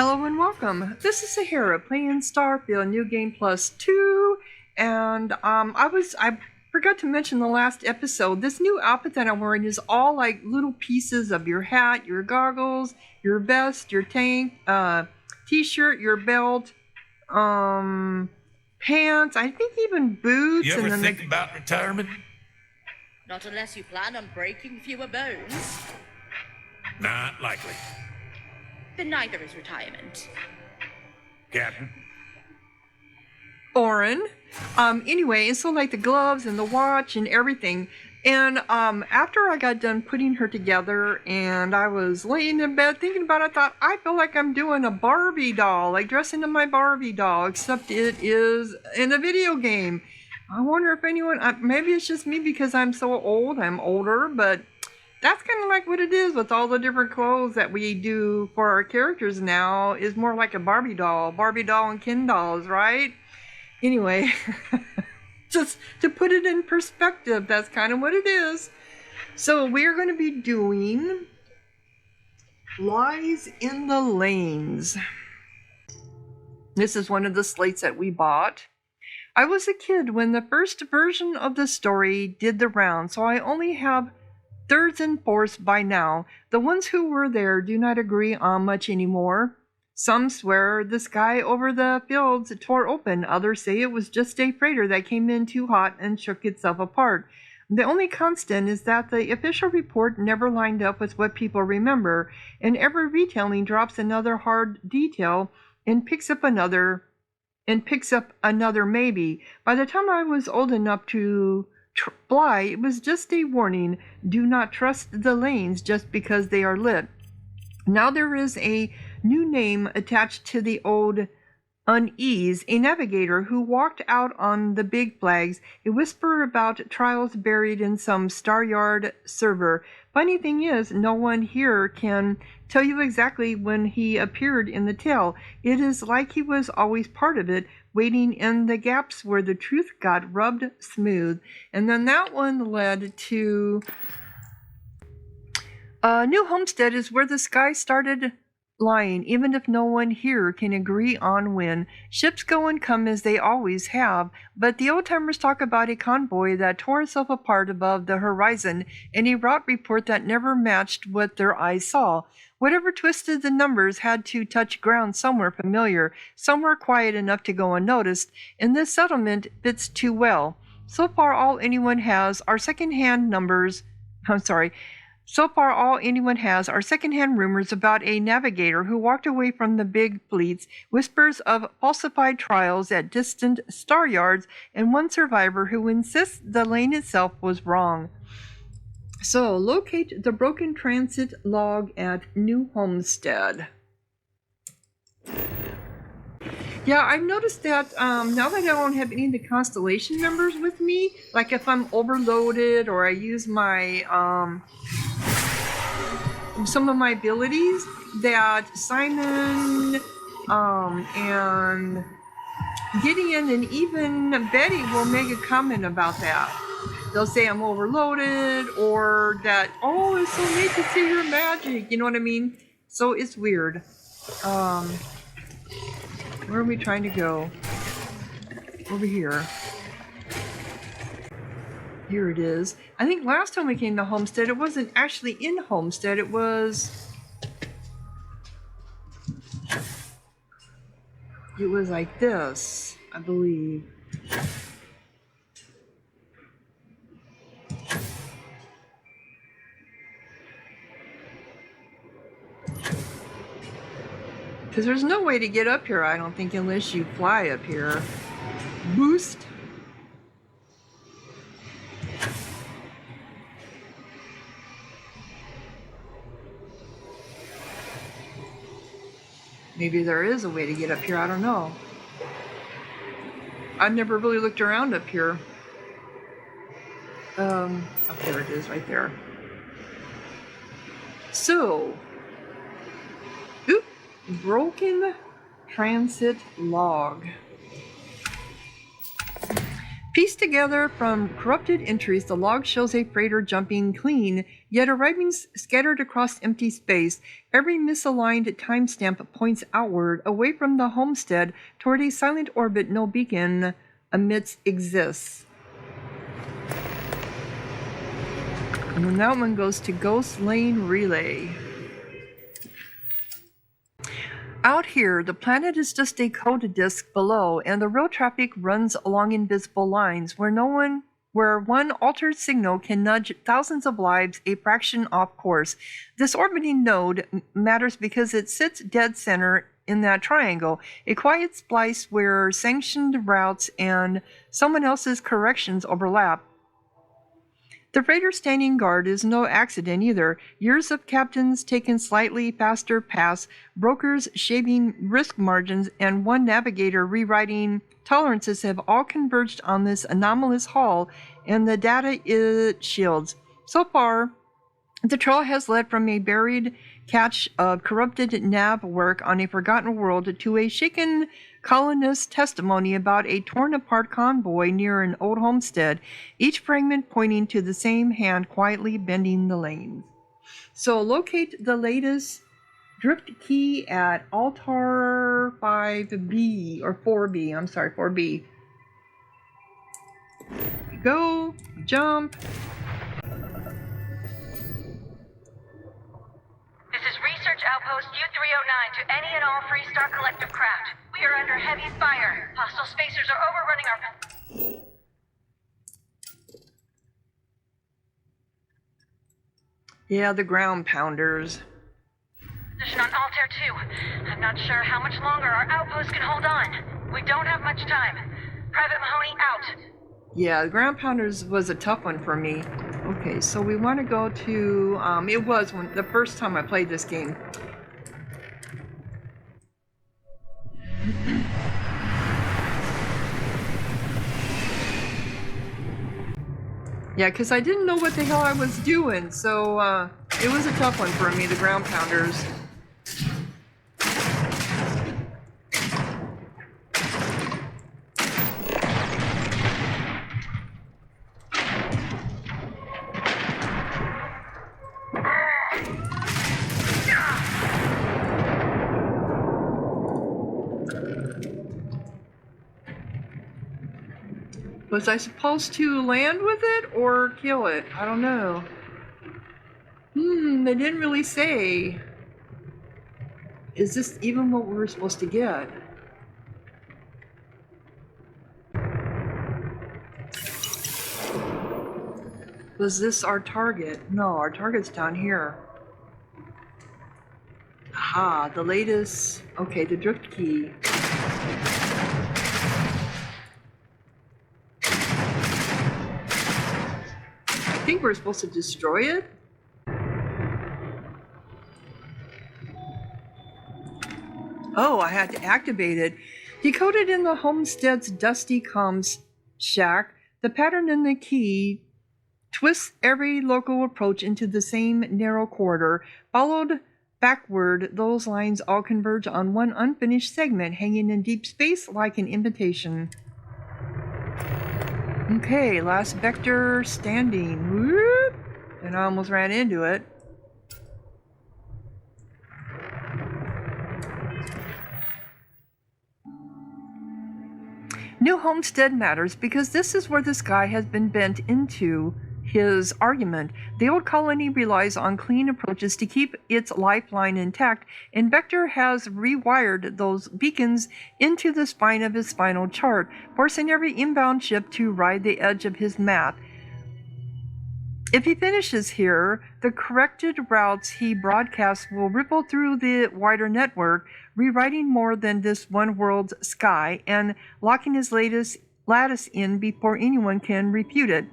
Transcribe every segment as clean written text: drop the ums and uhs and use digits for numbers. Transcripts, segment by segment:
Hello and welcome. This is Sahara playing Starfield New Game Plus 2, and I forgot to mention the last episode. This new outfit that I'm wearing is all like little pieces of your hat, your goggles, your vest, your tank, t-shirt, your belt, pants. I think even boots. You ever and then think about retirement? Not unless you plan on breaking fewer bones. Not likely. Then neither is retirement. Captain? Oren. Anyway, and so like the gloves and the watch and everything. And after I got done putting her together and I was laying in bed thinking about it, I thought, I feel like I'm doing a Barbie doll, like dressing in my Barbie doll, except it is in a video game. I wonder if anyone, maybe it's just me because I'm so old, I'm older, but that's kind of like what it is with all the different clothes that we do for our characters now, is more like a Barbie doll and Ken dolls, right? Anyway, just to put it in perspective, that's kind of what it is. So we're going to be doing Lies in the Lanes. This is one of the slates that we bought. I was a kid when the first version of the story did the round, so I only have thirds and fourths by now. The ones who were there do not agree on much anymore. Some swear the sky over the fields tore open. Others say it was just a freighter that came in too hot and shook itself apart. The only constant is that the official report never lined up with what people remember, and every retelling drops another hard detail and picks up another maybe. By the time I was old enough to fly, it was just a warning: do not trust the lanes just because they are lit. Now there is a new name attached to the old unease, a navigator who walked out on the big flags, a whisper about trials buried in some Staryard server. Funny thing is, no one here can tell you exactly when he appeared in the tale. It is like he was always part of it, waiting in the gaps where the truth got rubbed smooth. And then that one led to New Homestead is where the sky started lying, even if no one here can agree on when. Ships go and come as they always have, but the old-timers talk about a convoy that tore itself apart above the horizon, and a route report that never matched what their eyes saw. Whatever twisted the numbers had to touch ground somewhere familiar, somewhere quiet enough to go unnoticed, and this settlement fits too well. So far all anyone has are secondhand rumors about a navigator who walked away from the big fleets, whispers of falsified trials at distant star yards, and one survivor who insists the lane itself was wrong. So, locate the broken transit log at New Homestead. Yeah, I've noticed that now that I don't have any of the constellation members with me, like if I'm overloaded or I use my some of my abilities, that Simon and Gideon and even Betty will make a comment about that. They'll say I'm overloaded, or that, oh, it's so neat to see your magic, you know what I mean? So it's weird. Where are we trying to go? Over here. Here it is. I think last time we came to Homestead, it wasn't actually in Homestead, it was like this, I believe. Because there's no way to get up here, I don't think, unless you fly up here. Boost. Maybe there is a way to get up here, I don't know. I've never really looked around up here. Up there it is, right there. So, broken transit log. Pieced together from corrupted entries, the log shows a freighter jumping clean, yet arriving scattered across empty space. Every misaligned timestamp points outward, away from the homestead, toward a silent orbit no beacon amidst exists. And then that one goes to Ghost Lane Relay. Out here, the planet is just a code disk below, and the real traffic runs along invisible lines where one altered signal can nudge thousands of lives a fraction off course. This orbiting node matters because it sits dead center in that triangle, a quiet splice where sanctioned routes and someone else's corrections overlap. The freighter standing guard is no accident either. Years of captains taking slightly faster paths, brokers shaving risk margins, and one navigator rewriting tolerances have all converged on this anomalous haul and the data it shields. So far, the trail has led from a buried cache of corrupted nav work on a forgotten world to a shaken colonist testimony about a torn-apart convoy near an old homestead, each fragment pointing to the same hand quietly bending the lanes. So locate the latest drift key at altar 5B, or 4B, I'm sorry, 4B. Go, jump. This is Research Outpost U-309 to any and all Freestar Collective craft. We are under heavy fire. Hostile spacers are overrunning our... Yeah, the ground pounders. Position on Altair 2. I'm not sure how much longer our outpost can hold on. We don't have much time. Private Mahoney out. Yeah, the ground pounders was a tough one for me. Okay, so we want to go to, it was the first time I played this game. Yeah, because I didn't know what the hell I was doing, so it was a tough one for me, the ground pounders. Was I supposed to land with it or kill it? I don't know. They didn't really say. Is this even what we were supposed to get? Was this our target? No, our target's down here. Aha, the latest. Okay, the drift key. I think we're supposed to destroy it. Oh, I had to activate it. Decoded in the homestead's dusty comms shack, the pattern in the key twists every local approach into the same narrow corridor. Followed backward, those lines all converge on one unfinished segment hanging in deep space like an invitation. Okay, last vector standing. Whoop! And I almost ran into it. New Homestead matters because this is where this guy has been bent into his argument. The old colony relies on clean approaches to keep its lifeline intact, and Vector has rewired those beacons into the spine of his spinal chart, forcing every inbound ship to ride the edge of his math. If he finishes here, the corrected routes he broadcasts will ripple through the wider network, rewriting more than this one world's sky and locking his lattice in before anyone can refute it.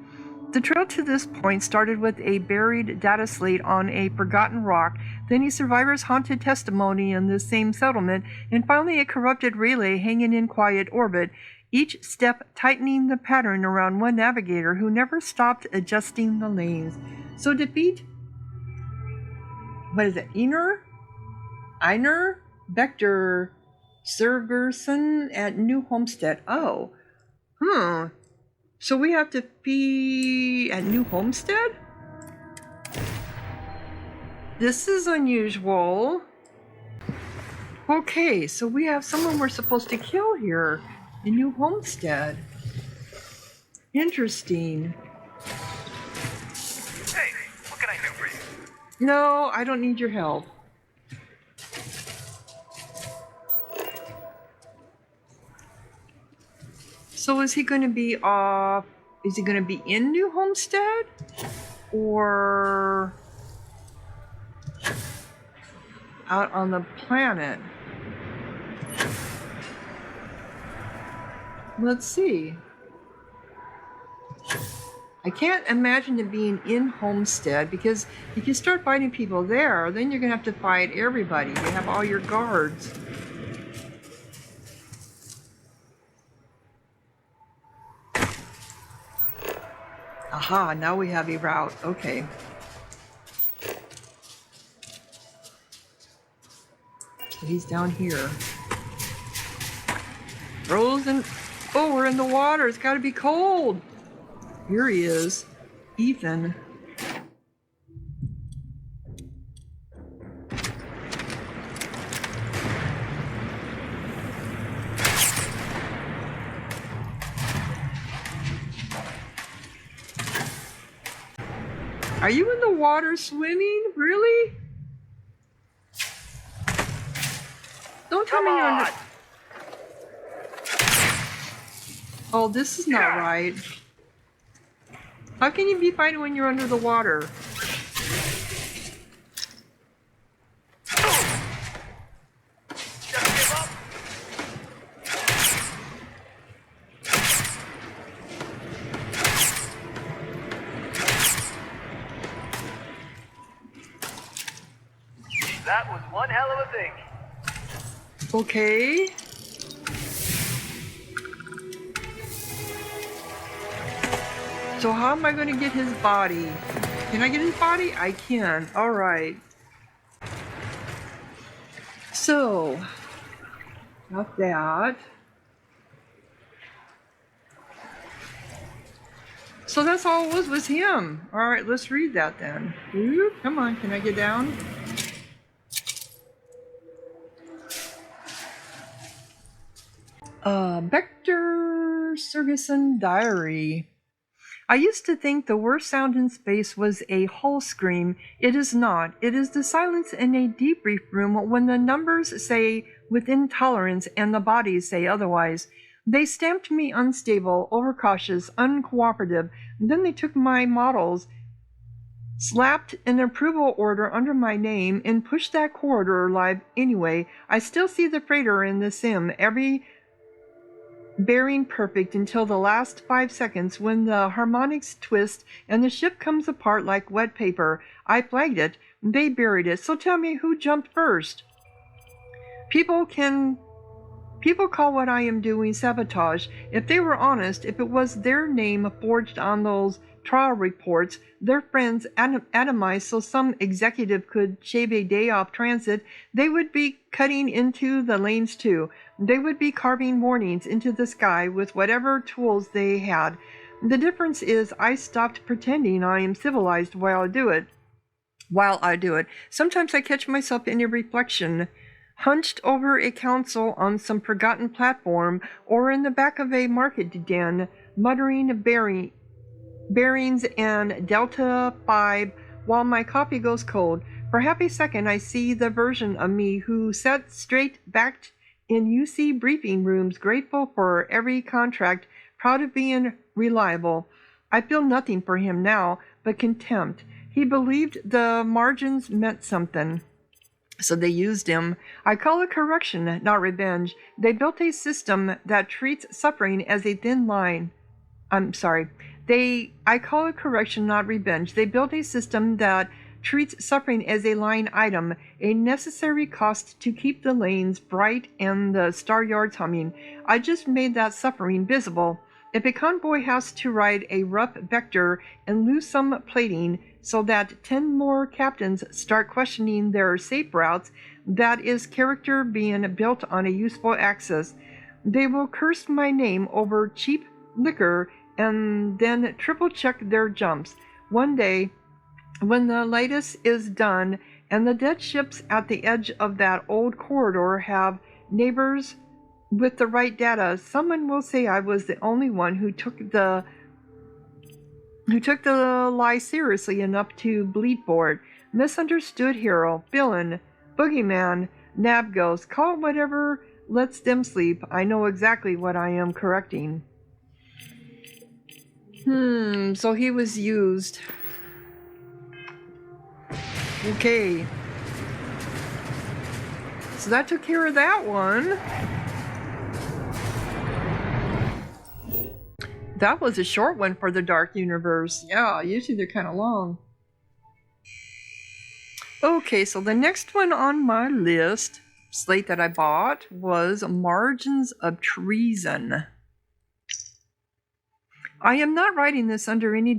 The trail to this point started with a buried data slate on a forgotten rock, then a survivor's haunted testimony in this same settlement, and finally a corrupted relay hanging in quiet orbit, each step tightening the pattern around one navigator who never stopped adjusting the lanes. So defeat... what is it? Einor? Vector Sigurosson at New Homestead. Oh. So we have to be at New Homestead? This is unusual. Okay, so we have someone we're supposed to kill here in New Homestead. Interesting. Hey, what can I do for you? No, I don't need your help. So is he going to be off? Is he going to be in New Homestead? Or out on the planet? Let's see. I can't imagine it being in Homestead, because if you start fighting people there, then you're going to have to fight everybody. You have all your guards. Aha, now we have a route. Okay. So he's down here. Frozen. Oh, we're in the water. It's got to be cold. Here he is. Ethan. Are you in the water swimming? Really? Don't tell me you're under... Oh, this is not right. How can you be fighting when you're under the water? That was one hell of a thing. Okay. So how am I going to get his body? Can I get his body? I can. All right. So, got that. So that's all it was him. All right, let's read that then. Ooh, come on, can I get down? Vector Sigurosson Diary. I used to think the worst sound in space was a hull scream. It is not. It is the silence in a debrief room when the numbers say within tolerance and the bodies say otherwise. They stamped me unstable, overcautious, uncooperative. Then they took my models, slapped an approval order under my name, and pushed that corridor live anyway. I still see the freighter in the sim, every bearing perfect until the last 5 seconds when the harmonics twist and the ship comes apart like wet paper. I flagged it. They buried it. So tell me who jumped first. People call what I am doing sabotage. If they were honest, if it was their name forged on those trial reports, their friends atomized so some executive could shave a day off transit, they would be cutting into the lanes too. They would be carving warnings into the sky with whatever tools they had. The difference is I stopped pretending I am civilized while I do it. Sometimes I catch myself in a reflection, hunched over a console on some forgotten platform or in the back of a market den, muttering bearings and Delta 5 while my coffee goes cold. For half a second I see the version of me who sat straight-backed in UC briefing rooms, grateful for every contract, proud of being reliable. I feel nothing for him now but contempt. He believed the margins meant something, so they used him. I call it correction, not revenge. They built a system that treats suffering as a thin line. I call it correction, not revenge. They built a system that treats suffering as a line item, a necessary cost to keep the lanes bright and the star yards humming. I just made that suffering visible. If a convoy has to ride a rough vector and lose some plating so that 10 more captains start questioning their safe routes, that is character being built on a useful axis. They will curse my name over cheap liquor and then triple check their jumps. One day, when the latest is done and the dead ships at the edge of that old corridor have neighbors with the right data, someone will say I was the only one who took the lie seriously enough to bleed for it. Misunderstood hero, villain, boogeyman, nab ghost, call it whatever lets them sleep. I know exactly what I am correcting. So he was used. Okay. So that took care of that one. That was a short one for the Dark Universe. Yeah, usually they're kind of long. Okay, so the next one on my list, slate that I bought, was Margins of Treason. I am not writing this under any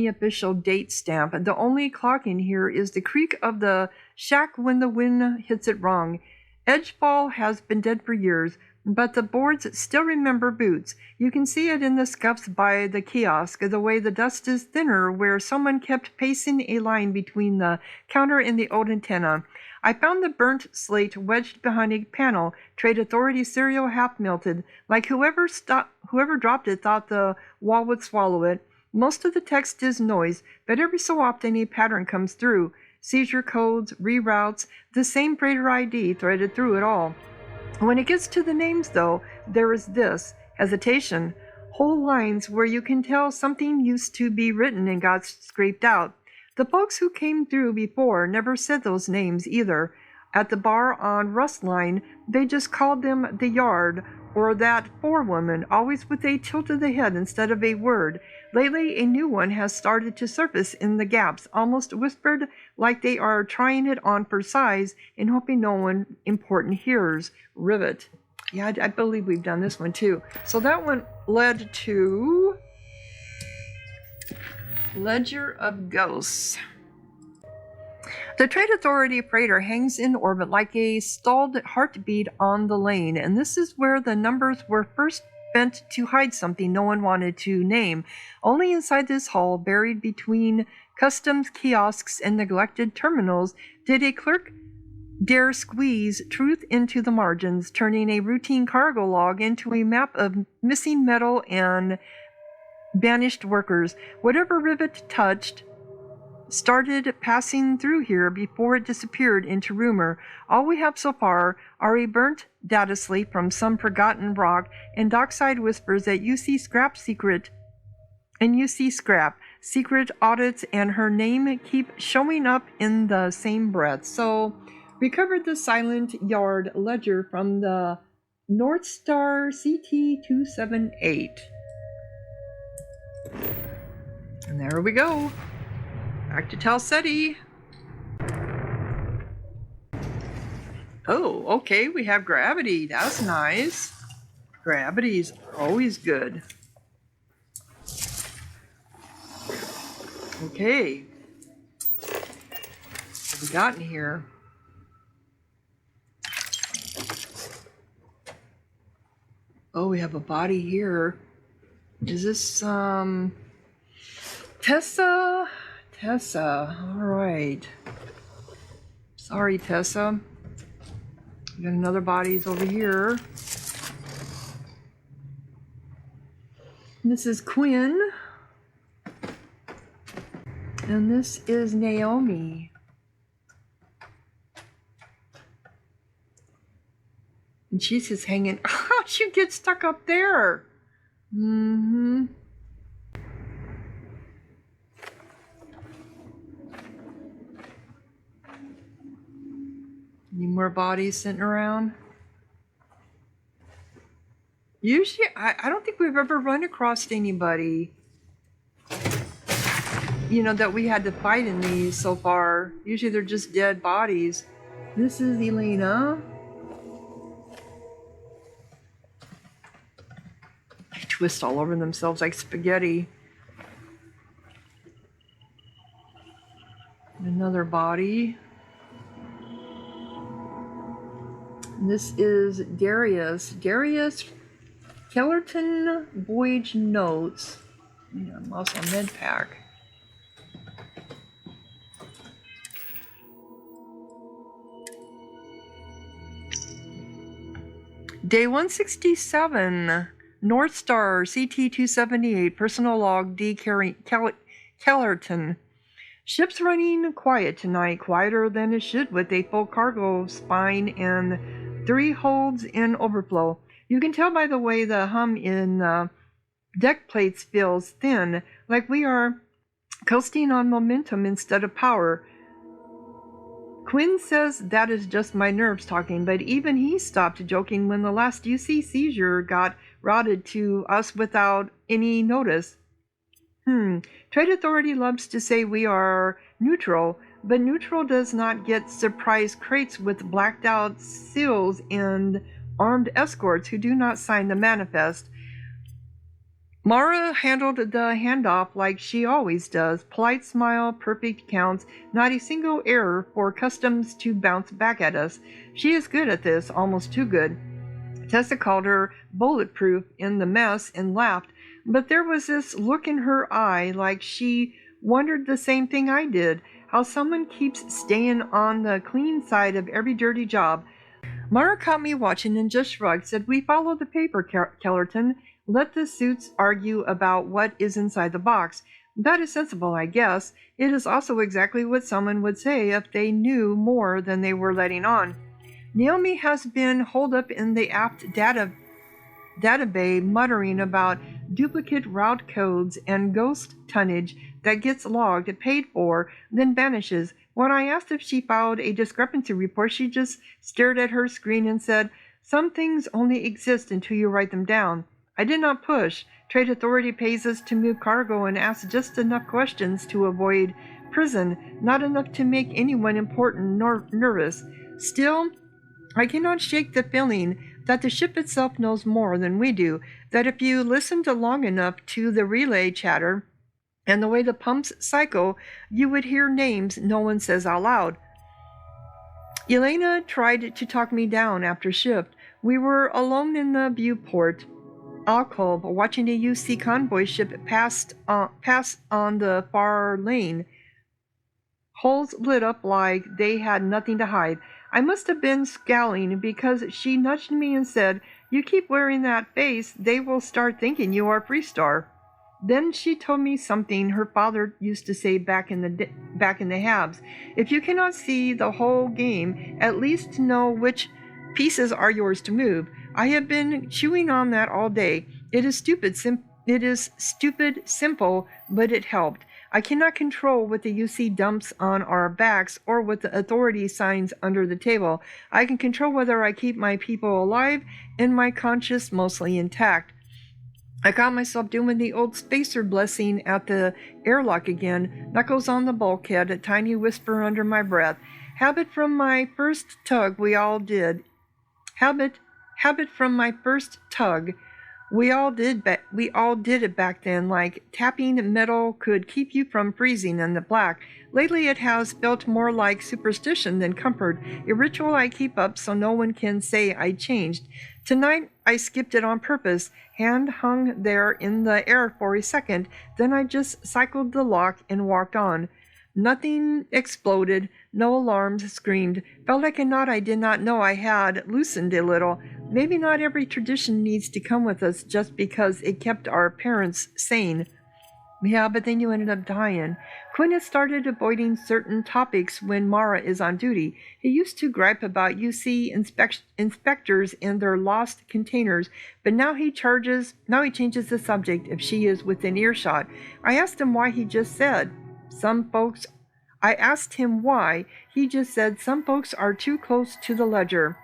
official date stamp. The only clock in here is the creak of the shack when the wind hits it wrong. Edgefall has been dead for years, but the boards still remember Boots. You can see it in the scuffs by the kiosk, the way the dust is thinner where someone kept pacing a line between the counter and the old antenna. I found the burnt slate wedged behind a panel, Trade Authority cereal half melted, like whoever dropped it thought the wall would swallow it. Most of the text is noise, but every so often a pattern comes through. Seizure codes, reroutes, the same freighter ID threaded through it all. When it gets to the names, though, there is this hesitation, whole lines where you can tell something used to be written and got scraped out. The folks who came through before never said those names either. At the bar on Rust Line, they just called them the Yard or that forewoman, always with a tilt of the head instead of a word. Lately, a new one has started to surface in the gaps, almost whispered like they are trying it on for size and hoping no one important hears. Rivet. Yeah, I believe we've done this one too. So that one led to Ledger of Ghosts. The Trade Authority freighter hangs in orbit like a stalled heartbeat on the lane, and this is where the numbers were first bent to hide something no one wanted to name. Only inside this hull, buried between customs kiosks and neglected terminals, did a clerk dare squeeze truth into the margins, turning a routine cargo log into a map of missing metal and banished workers. Whatever Rivet touched started passing through here before it disappeared into rumor. All we have so far are a burnt data slate from some forgotten rock and dockside whispers that secret audits and her name keep showing up in the same breath. So recovered the Silent Yard ledger from the North Star CT-278. And there we go. Back to Talsetti. Oh, okay, we have gravity. That's nice. Gravity's always good. Okay. What have we got in here? Oh, we have a body here. Is this, Tessa? Tessa, all right. Sorry, Tessa. We got another body's over here. This is Quinn. And this is Naomi. And she's just hanging. How'd you get stuck up there? Mm-hmm. Any more bodies sitting around? Usually, I don't think we've ever run across anybody, that we had to fight in these so far. Usually they're just dead bodies. This is Elena. They twist all over themselves like spaghetti. Another body. This is Darius. Darius Kellerton voyage notes. Yeah, I'm also a med pack. Day 167, North Star CT-278, personal log D. Kellerton. Ship's running quiet tonight, quieter than it should with a full cargo spine and 3 holds in overflow. You can tell by the way the hum in deck plates feels thin, like we are coasting on momentum instead of power. Quinn says that is just my nerves talking, but even he stopped joking when the last UC seizure got routed to us without any notice. Trade Authority loves to say we are neutral, but neutral does not get surprise crates with blacked out SEALs and armed escorts who do not sign the manifest. Mara handled the handoff like she always does. Polite smile, perfect counts, not a single error for customs to bounce back at us. She is good at this, almost too good. Tessa called her bulletproof in the mess and laughed, but there was this look in her eye like she wondered the same thing I did, how someone keeps staying on the clean side of every dirty job. Mara caught me watching and just shrugged, said, "We follow the paper, Kellerton. Let the suits argue about what is inside the box. That is sensible, I guess. It is also exactly what someone would say if they knew more than they were letting on." Naomi has been holed up in the aft databay muttering about duplicate route codes and ghost tonnage that gets logged, paid for, then vanishes. When I asked if she filed a discrepancy report, she just stared at her screen and said, "Some things only exist until you write them down." I did not push. Trade Authority pays us to move cargo and ask just enough questions to avoid prison, not enough to make anyone important nor nervous. Still, I cannot shake the feeling that the ship itself knows more than we do, that if you listened long enough to the relay chatter and the way the pumps cycle, you would hear names no one says out loud. Elena tried to talk me down after shift. We were alone in the viewport alcove watching a UC convoy ship pass on the far lane. Holes lit up like they had nothing to hide. I must have been scowling because she nudged me and said, "You keep wearing that face, they will start thinking you are Freestar." Then she told me something her father used to say back in the Habs. If you cannot see the whole game, at least know which pieces are yours to move. I have been chewing on that all day. It is stupid, simple, but it helped. I cannot control what the UC dumps on our backs or what the authority signs under the table. I can control whether I keep my people alive and my conscience mostly intact. I caught myself doing the old spacer blessing at the airlock again, knuckles on the bulkhead, a tiny whisper under my breath. Habit from my first tug, we all did. Habit from my first tug. We all did it back then, like tapping metal could keep you from freezing in the black. Lately it has felt more like superstition than comfort, a ritual I keep up so no one can say I changed. Tonight I skipped it on purpose, hand hung there in the air for a second, then I just cycled the lock and walked on. Nothing exploded, no alarms screamed. Felt like a knot I did not know I had loosened a little. Maybe not every tradition needs to come with us just because it kept our parents sane. Yeah, but then you ended up dying. Quinn has started avoiding certain topics when Mara is on duty. He used to gripe about UC inspectors and their lost containers, but now he changes the subject if she is within earshot. I asked him why. He just said some folks are too close to the ledger.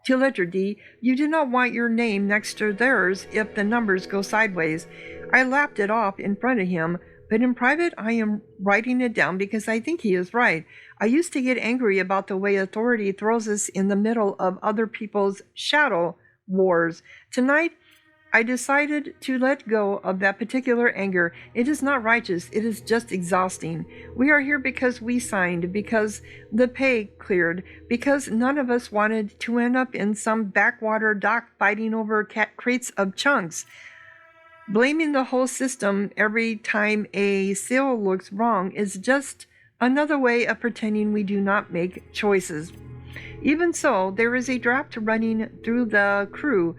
To ledger, D, you do not want your name next to theirs if the numbers go sideways. I laughed it off in front of him, but in private I am writing it down because I think he is right. I used to get angry about the way authority throws us in the middle of other people's shadow wars. Tonight, I decided to let go of that particular anger. It is not righteous, it is just exhausting. We are here because we signed, because the pay cleared, because none of us wanted to end up in some backwater dock fighting over crates of chunks. Blaming the whole system every time a sale looks wrong is just another way of pretending we do not make choices. Even so, there is a draft running through the crew.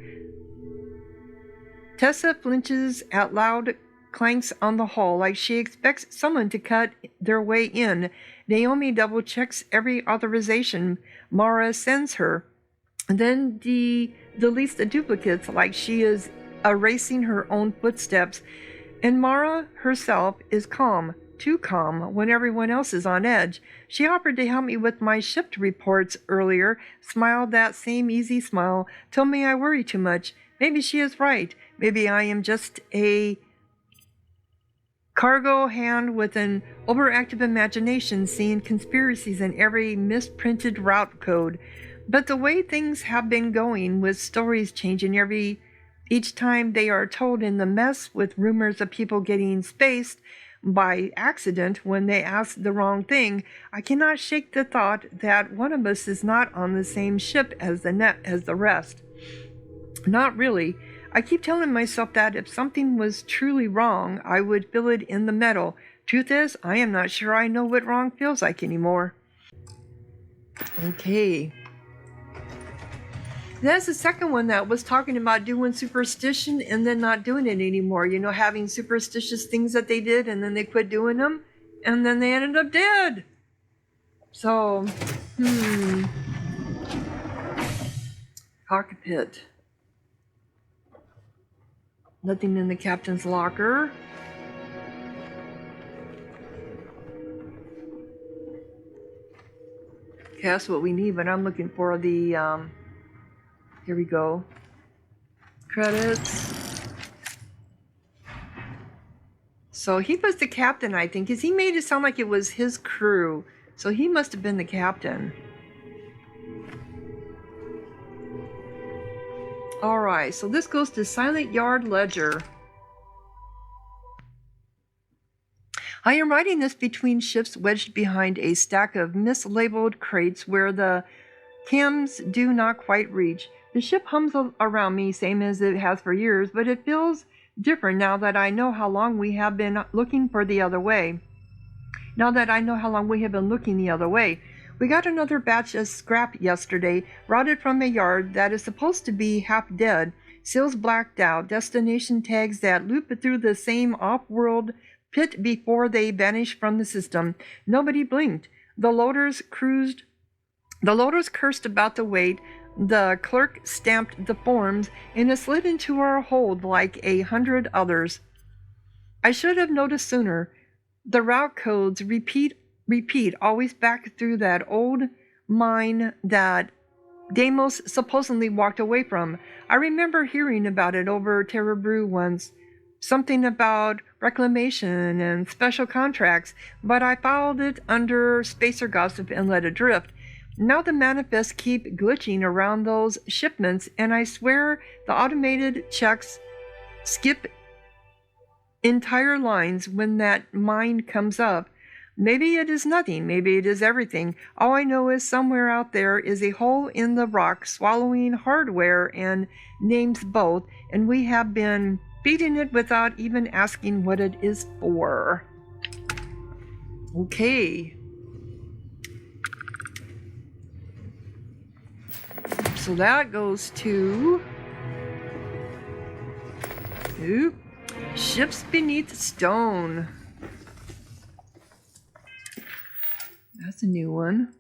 Tessa flinches at loud clanks on the hull like she expects someone to cut their way in. Naomi double checks every authorization Mara sends her, then deletes the duplicates like she is erasing her own footsteps. And Mara herself is calm, too calm, when everyone else is on edge. She offered to help me with my shift reports earlier, smiled that same easy smile, told me I worry too much. Maybe she is right. Maybe I am just a cargo hand with an overactive imagination seeing conspiracies in every misprinted route code. But the way things have been going, with stories changing each time they are told, in the mess with rumors of people getting spaced by accident when they ask the wrong thing, I cannot shake the thought that one of us is not on the same ship as the rest. Not really. I keep telling myself that if something was truly wrong, I would feel it in the metal. Truth is, I am not sure I know what wrong feels like anymore. Okay. That's the second one that was talking about doing superstition and then not doing it anymore. You know, having superstitious things that they did and then they quit doing them and then they ended up dead. So, cockpit. Nothing in the captain's locker. Okay, that's what we need, but I'm looking for the, here we go. Credits. So he was the captain, I think, because he made it sound like it was his crew. So he must have been the captain. Alright, so this goes to Silent Yard Ledger. I am writing this between shifts wedged behind a stack of mislabeled crates where the cams do not quite reach. The ship hums around me, same as it has for years, but it feels different now that I know how long we have been looking the other way. We got another batch of scrap yesterday, routed from a yard that is supposed to be half dead, seals blacked out, destination tags that loop through the same off-world pit before they vanish from the system. Nobody blinked. The loaders cursed about the wait. The clerk stamped the forms, and it slid into our hold like 100 others. I should have noticed sooner. The route codes repeat, always back through that old mine that Deimos supposedly walked away from. I remember hearing about it over Terra Brew once. Something about reclamation and special contracts, but I followed it under spacer gossip and let it drift. Now the manifests keep glitching around those shipments, and I swear the automated checks skip entire lines when that mine comes up. Maybe it is nothing, maybe it is everything. All I know is somewhere out there is a hole in the rock swallowing hardware and names both, and we have been feeding it without even asking what it is for. Okay. So that goes to Ships Beneath Stone. That's a new one.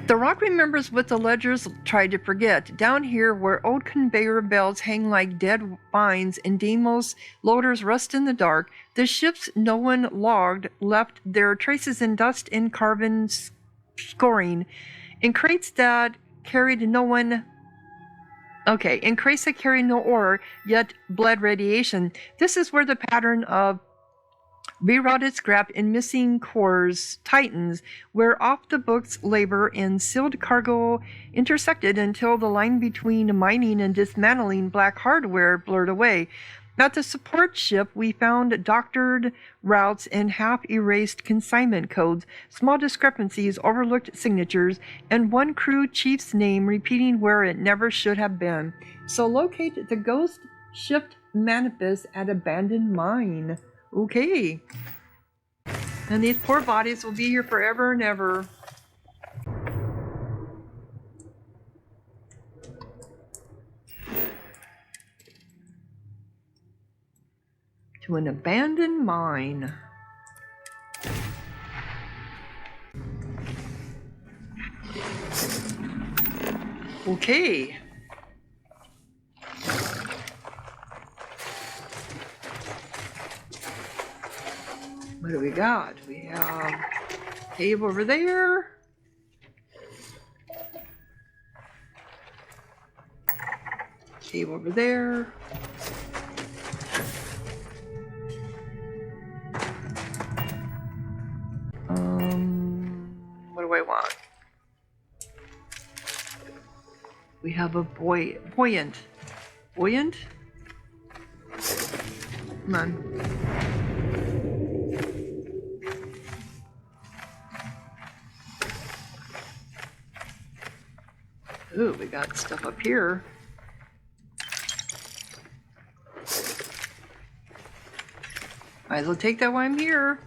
The rock remembers what the ledgers tried to forget. Down here, where old conveyor belts hang like dead vines and Deimos loaders rust in the dark, the ships no one logged left their traces in dust and carbon scoring. In crates that carried no ore, yet bled radiation. This is where the pattern of Rerouted scrap and missing cores, titans, where off-the-books labor and sealed cargo intersected until the line between mining and dismantling black hardware blurred away. At the support ship, we found doctored routes and half-erased consignment codes, small discrepancies, overlooked signatures, and one crew chief's name repeating where it never should have been. So locate the ghost ship manifest at abandoned mine. Okay. And these poor bodies will be here forever and ever. To an abandoned mine. Okay. What do we got? We have cave over there. Cave over there. What do I want? We have a buoyant. Buoyant? Come on. Ooh, we got stuff up here. Might as well take that while I'm here.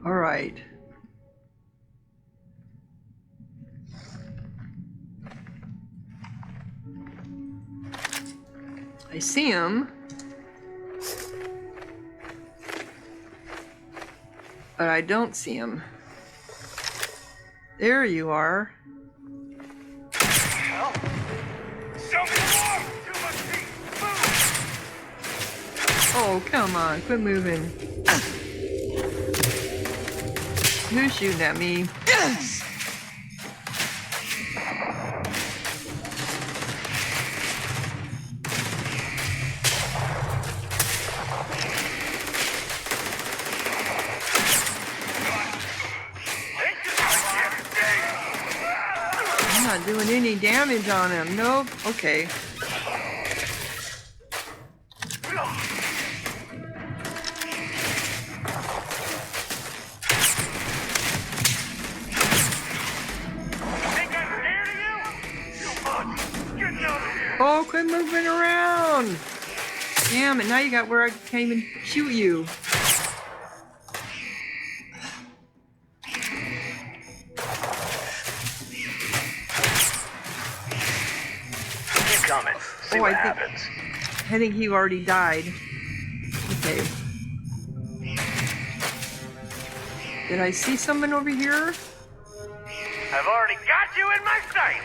All right. I see him. But I don't see him. There you are. Hell. Show me more! Too much heat! Move! Oh, come on. Quit moving. Who's shooting at me? I'm not doing any damage on him. Nope. Okay. Oh, quit moving around! Damn it, now you got where I can't even shoot you. Keep coming. See what happens. I think he already died. Okay. Did I see someone over here? I've already got you in my sight!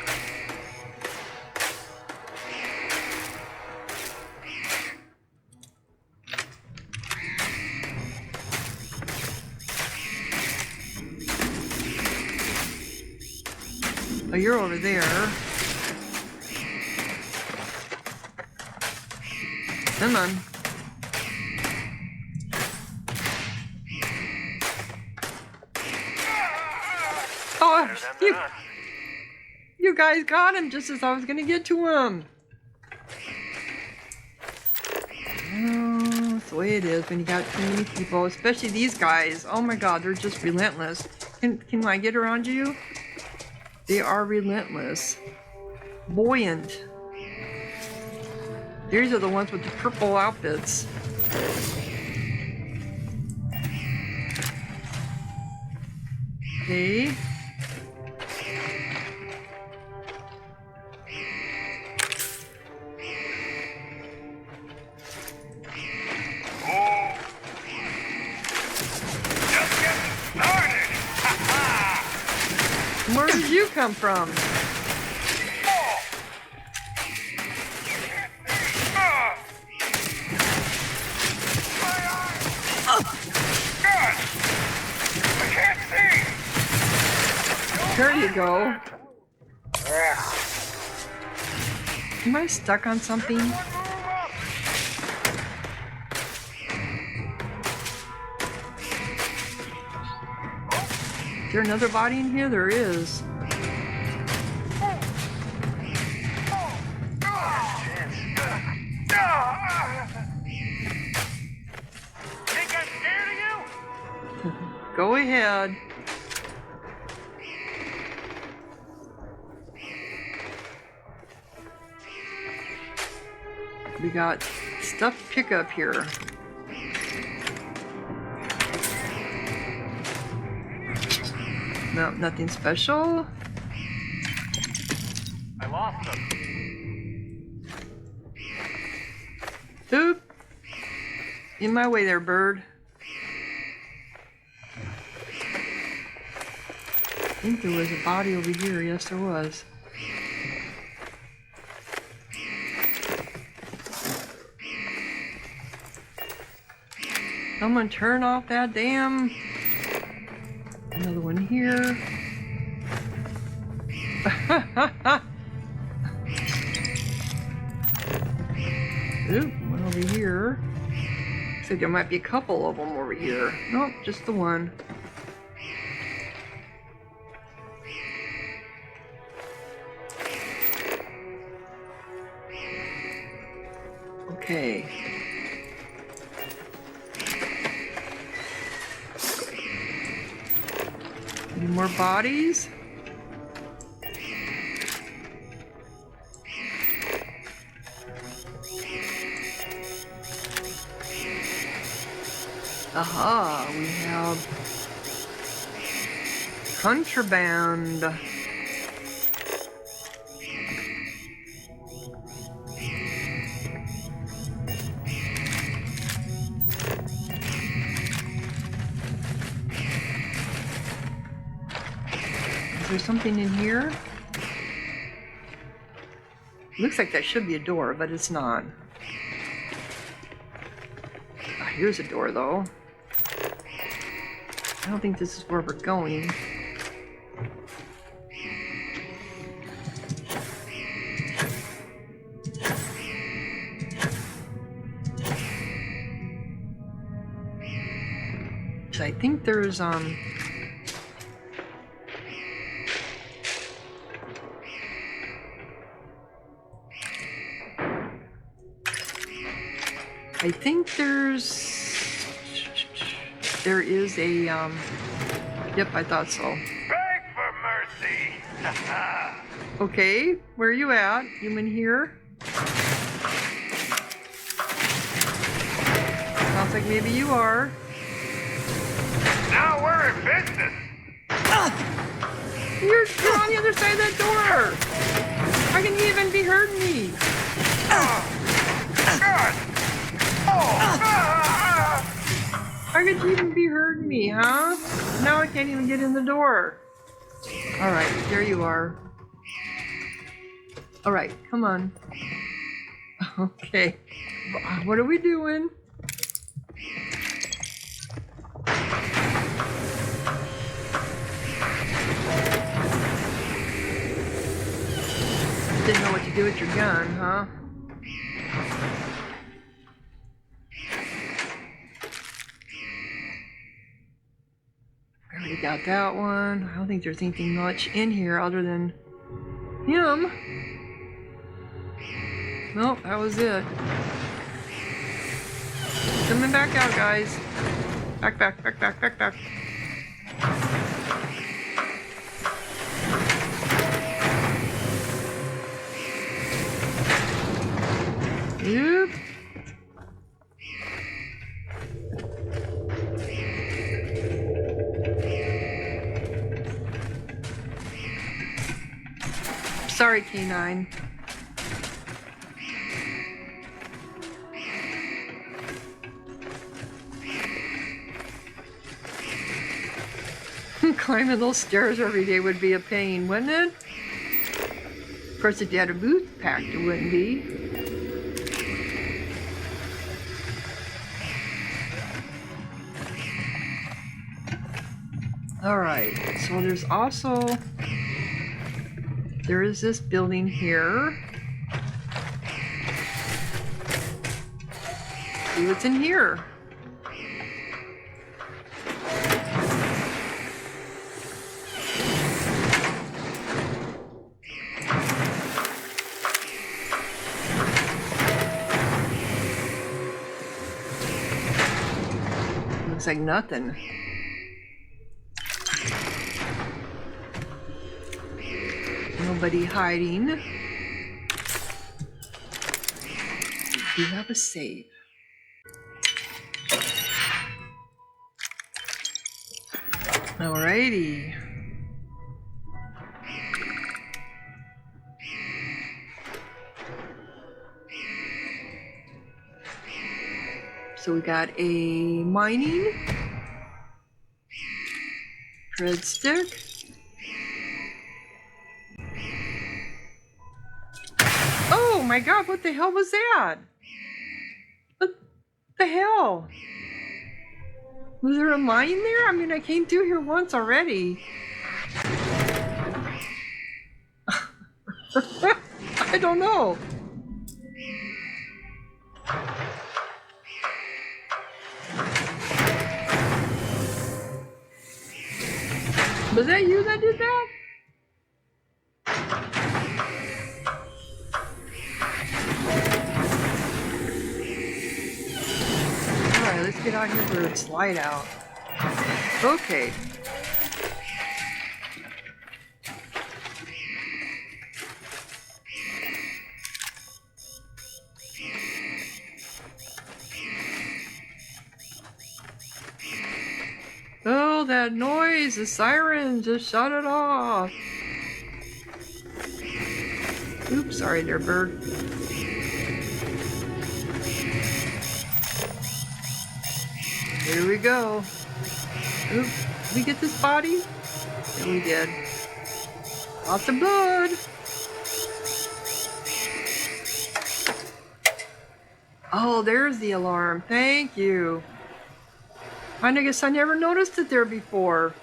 Oh, you're over there. Come on. Oh, you guys got him just as I was gonna get to him. Oh, that's the way it is when you got too many people, especially these guys. Oh my god, they're just relentless. Can I get around you? They are relentless. Buoyant. These are the ones with the purple outfits. Okay. Where did you come from? There you go. Am I stuck on something? Is there another body in here? There is. Think I'm scared of you? Go ahead. We got stuff to pick up here. No, nothing special. I lost them. Oop. In my way there, bird. I think there was a body over here. Yes, there was. Someone turn off that damn... Another one here. Oop, one over here. Looks like there might be a couple of them over here. Nope, just the one. Okay. Any more bodies? Aha, we have contraband. Is there something in here? Looks like that should be a door, but it's not. Ah, here's a door, though. I don't think this is where we're going. So I think there's I think there is a, yep, I thought so. Beg for mercy. Okay, where are you at? You in here? Sounds like maybe you are. Now we're in business. You're on the other side of that door! How can you even be hurting me? God. How could you even be hurting me, huh? Now I can't even get in the door. Alright, there you are. Alright, come on. Okay. What are we doing? Didn't know what to do with your gun, huh? Already got that one. I don't think there's anything much in here other than him. Nope, that was it. Coming back out, guys. Back, back, back, back, back, back. Yep. Sorry, K9. Climbing those stairs every day would be a pain, wouldn't it? Of course, if you had a boot packed, it wouldn't be. Alright, so there's also There is this building here. See what's in here. Looks like nothing. Nobody hiding. We have a save. Alrighty. So we got a mining breadstick. Oh my god, what the hell was that? What the hell? Was there a mine there? I mean, I came through here once already. I don't know. Was that you that did that? Alright, let's get out here for a slide out. Okay. Oh, that noise! The siren! Just shut it off! Oops, sorry there, bird. Here we go. Oop, did we get this body? Yeah, we did. Lots of blood! Oh, there's the alarm. Thank you. I guess I never noticed it there before.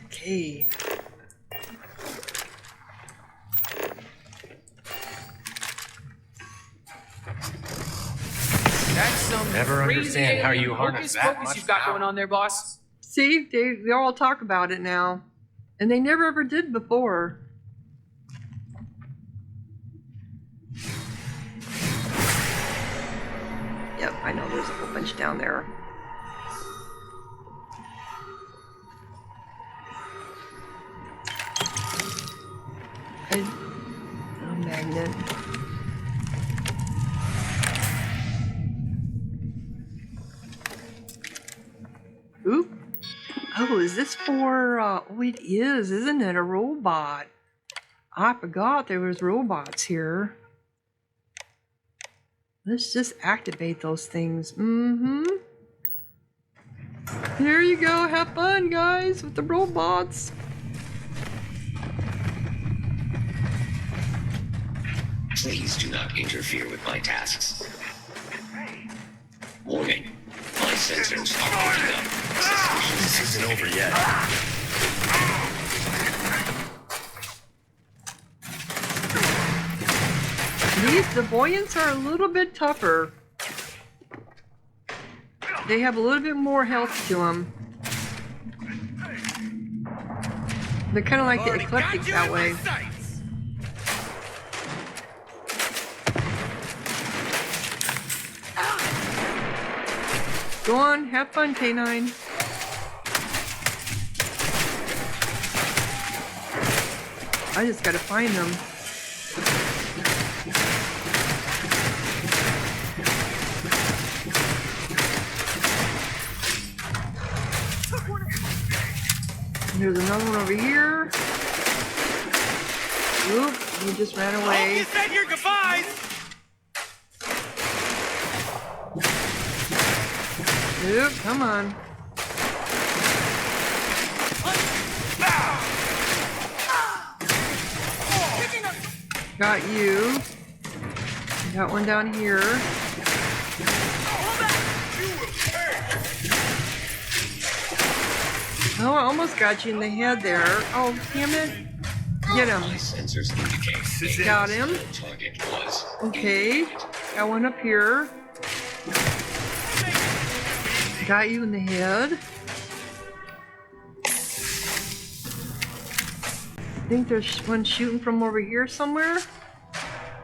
Okay. That's some Never crazy understand how you alien harness hocus that pocus much you've got power. going on there, boss. See, they all talk about it now. And they never ever did before. Yep, I know there's a whole bunch down there. A magnet. Oop. Oh, is this for, oh, it is, isn't it? A robot. I forgot there was robots here. Let's just activate those things. Mm-hmm. There you go. Have fun, guys, with the robots. Please do not interfere with my tasks. Warning. My sensors are picking up. This isn't over yet. The buoyants are a little bit tougher. They have a little bit more health to them. They're kind of like the eclectic that way. Go on, have fun, K9. I just gotta find them. There's another one over here. Oop, he just ran away. You said your goodbyes! Oop, come on. Got you. Got one down here. Oh, I almost got you in the head there. Oh, damn it. Get him. My sensors indicate Got him. the target was Okay. Got one up here. Got you in the head. I think there's one shooting from over here somewhere.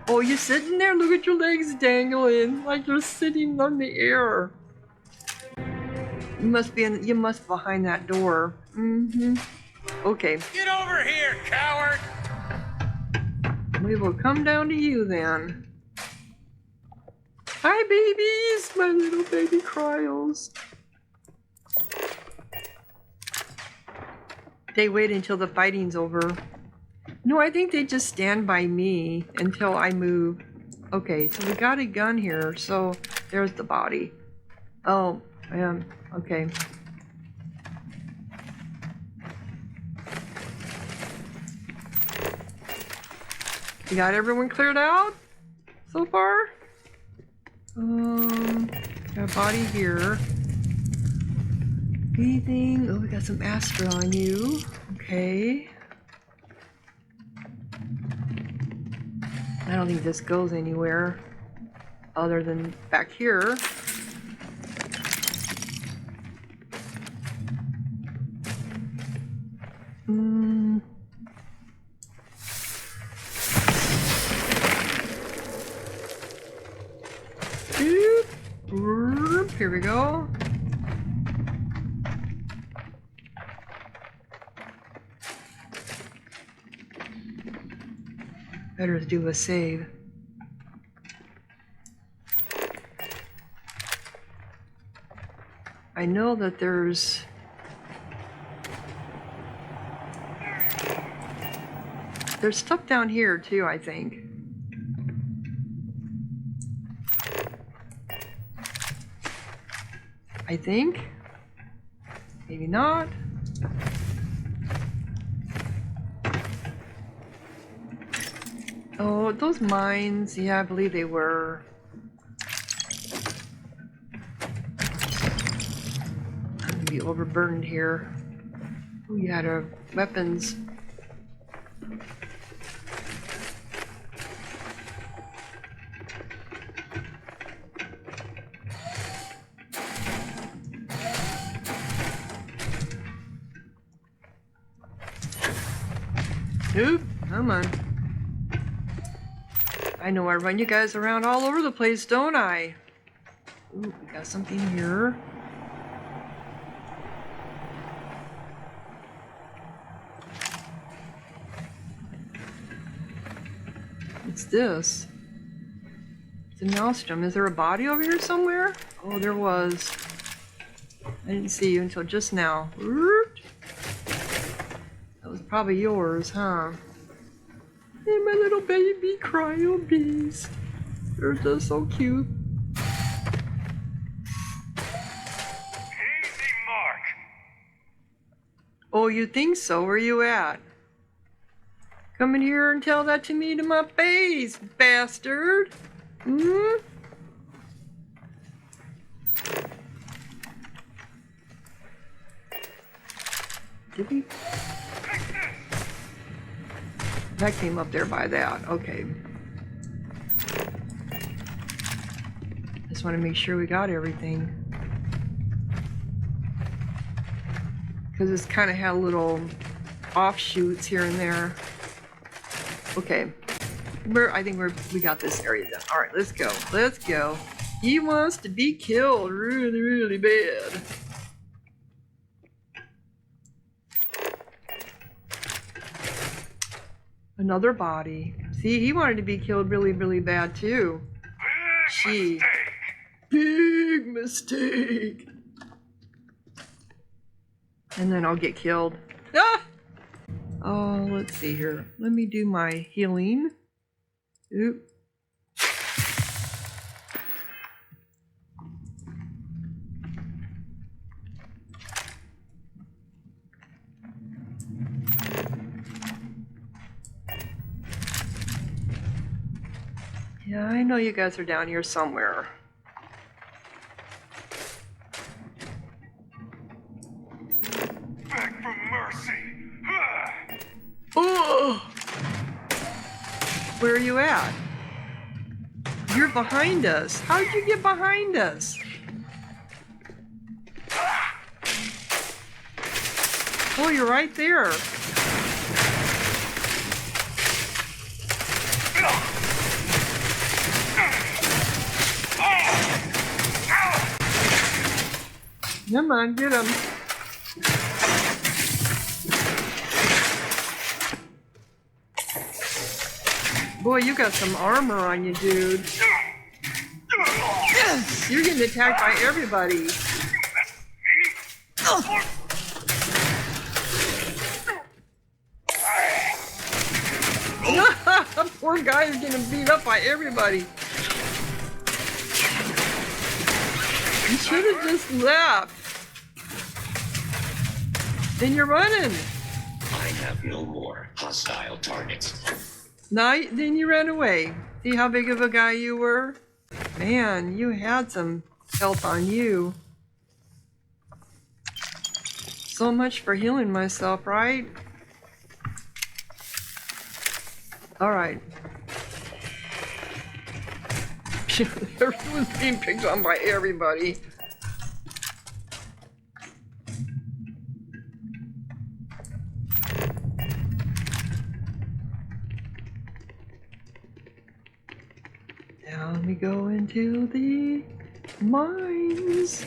Oh, you're sitting there? Look at your legs dangling like you're sitting on the air. You must be behind that door. Mm-hmm. Okay. Get over here, coward! We will come down to you then. Hi, babies! My little baby cryos. They wait until the fighting's over. No, I think they just stand by me until I move. Okay, so we got a gun here, so there's the body. Oh, okay. You got everyone cleared out so far? Got a body here. Anything? Oh, we got some Astra on you. Okay. I don't think this goes anywhere other than back here. Here we go. Better do a save. I know that there's stuff down here too, I think. Maybe not. Oh, those mines, yeah, I believe they were. I'm gonna be overburdened here. Oh, you had weapons. Oop, come on. I know I run you guys around all over the place, don't I? Ooh, we got something here. What's this? It's a maelstrom. Is there a body over here somewhere? Oh, there was. I didn't see you until just now. That was probably yours, huh? Hey, my little baby cryo bees. They're just so cute. Easy mark. Oh, you think so? Where you at? Come in here and tell that to me to my face, bastard. Hmm? Did we? That came up there by that. Okay. Just want to make sure we got everything. Because it's kind of had little offshoots here and there. Okay. I think we got this area done. Alright, let's go. Let's go. He wants to be killed really, really bad. Another body. See, he wanted to be killed really, really bad too. Big mistake. And then I'll get killed. Ah! Oh, let's see here. Let me do my healing. Oop. Yeah, I know you guys are down here somewhere. Back Where are you at? You're behind us. How did you get behind us? Oh, you're right there. Come on, get him. Boy, you got some armor on you, dude. Yes, you're getting attacked by everybody. Poor guy is getting beat up by everybody. You should have just left. Then you're running. I have no more hostile targets. No, then you ran away. See how big of a guy you were? Man, you had some health on you. So much for healing myself, right? Alright. Everyone's being picked on by everybody. Now let me go into the mines.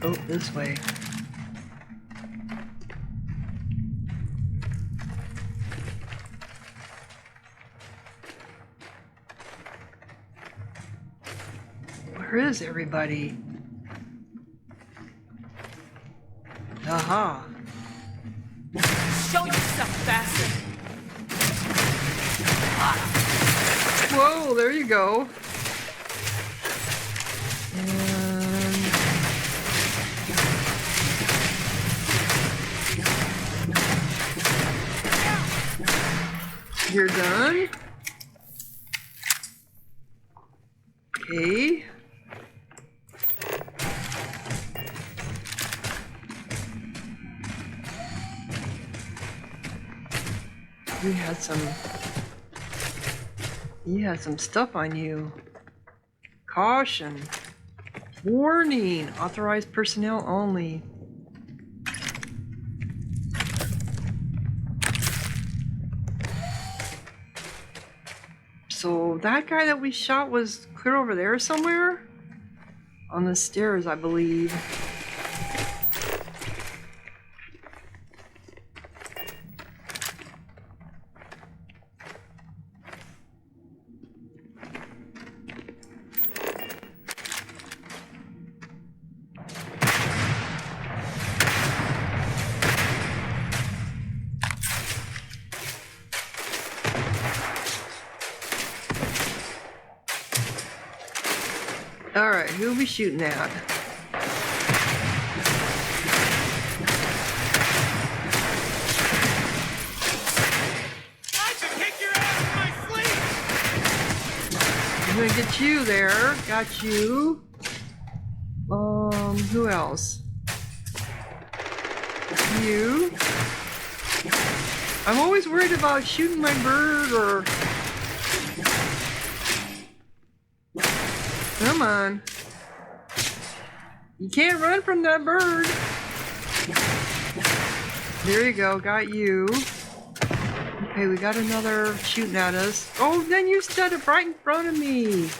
Oh, this way. Where is everybody? Aha. Show yourself, bastard. Whoa, there you go. And you're done? Okay. You had some stuff on you. Caution. Warning. Authorized personnel only. So that guy that we shot was clear over there somewhere? On the stairs, I believe. Alright, who are we shooting at? I can kick your ass in my sleep! I'm gonna get you there. Got you. Who else? You. I'm always worried about shooting my bird or... Come on. You can't run from that bird. There you go, got you. Okay, we got another shooting at us. Oh, then you stood up right in front of me.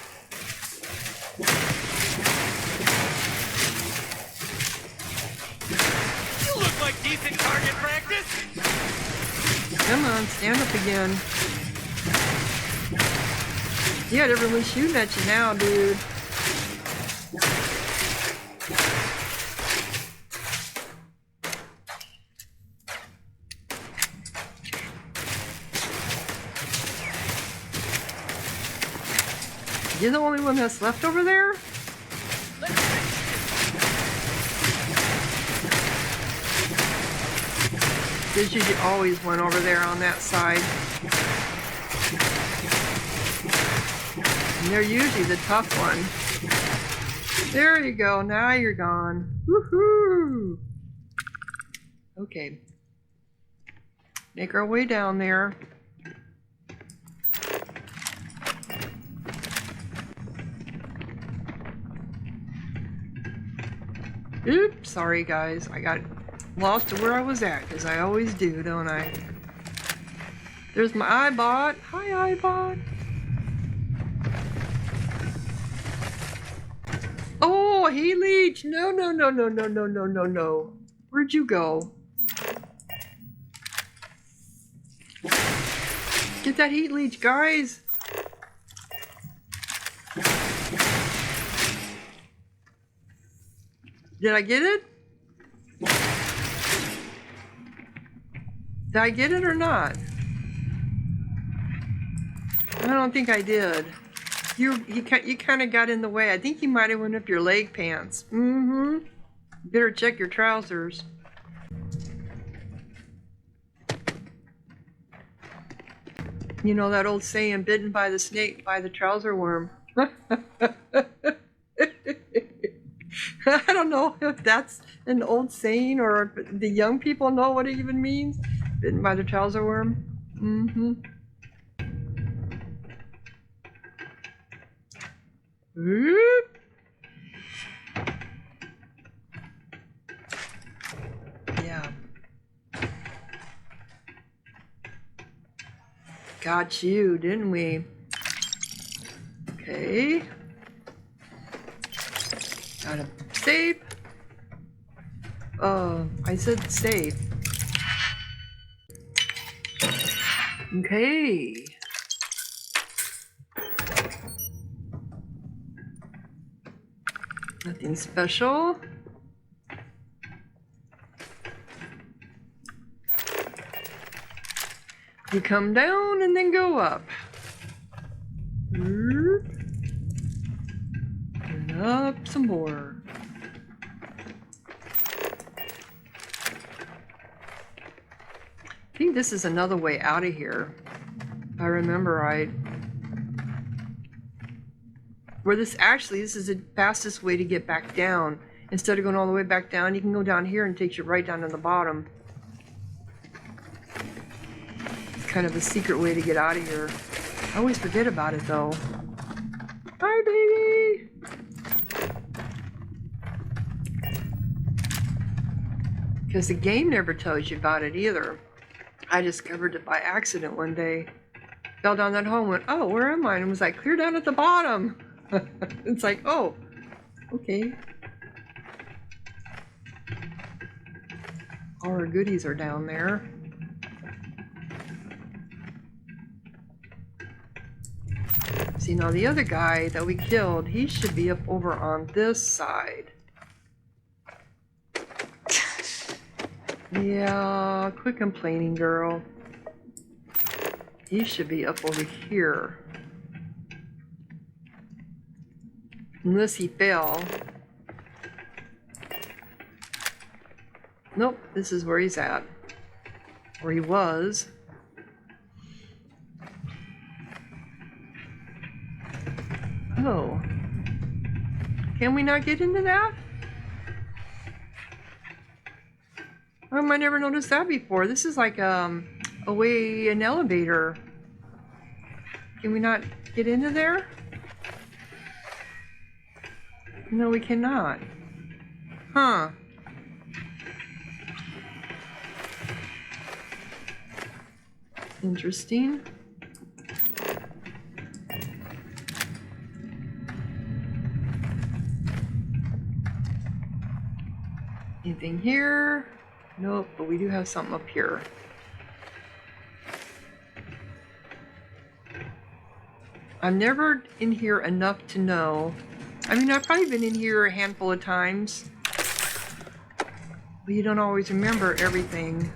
You look like decent target practice! Come on, stand up again. You got everyone shooting at you now, dude. You're the only one that's left over there? There's usually always one over there on that side. And they're usually the tough one. There you go. Now you're gone. Woohoo! Okay. Make our way down there. Oops, sorry guys. I got lost to where I was at, because I always do, don't I? There's my iBot. Hi, iBot. Oh, hey, Leech. No, no, no, no, no, no, no, no, no. Where'd you go? Get that heat leech, guys. Did I get it? Did I get it or not? I don't think I did. You kind of got in the way. I think you might have went up your leg pants. Mm-hmm. Better check your trousers. You know that old saying, bitten by the snake, by the trouser worm. I don't know if that's an old saying or if the young people know what it even means. Bitten by the trouser worm. Mm-hmm. Whoop. Yeah. Got you, didn't we? Okay. Got a save. I said save. Okay. Nothing special. You come down and then go up. And up some more. I think this is another way out of here. If I remember right. Where this is the fastest way to get back down. Instead of going all the way back down, you can go down here and it takes you right down to the bottom. It's kind of a secret way to get out of here. I always forget about it though. Hi, baby! Because the game never tells you about it either. I discovered it by accident one day. Fell down that hole and went, oh, where am I? And it was like, clear down at the bottom. It's like, oh, okay. All our goodies are down there. See, now the other guy that we killed, he should be up over on this side. Yeah, quit complaining, girl. He should be up over here. Unless he fell. Nope, this is where he's at. Or he was. Oh. Can we not get into that? I never noticed that before. This is like a way an elevator. Can we not get into there? No, we cannot. Huh. Interesting. Anything here? Nope, but we do have something up here. I'm never in here enough to know. I mean, I've probably been in here a handful of times, but you don't always remember everything.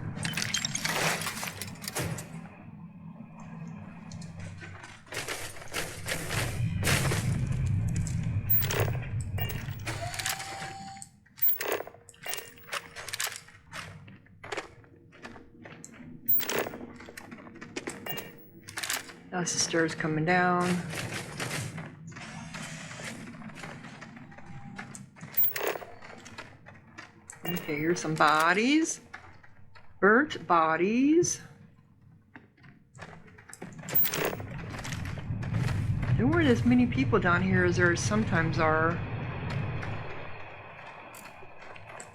That's the stairs coming down. Okay, here's some bodies. Burnt bodies. There weren't as many people down here as there sometimes are.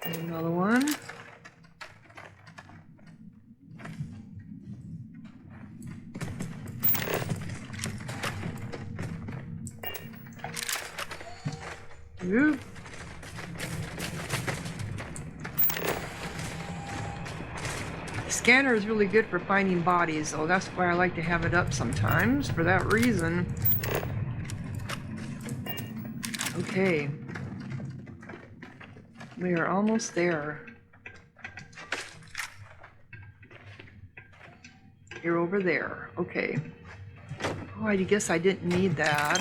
Another one. Oop. The scanner is really good for finding bodies, so that's why I like to have it up sometimes, for that reason. Okay. We are almost there. You're over there. Okay. Oh, I guess I didn't need that.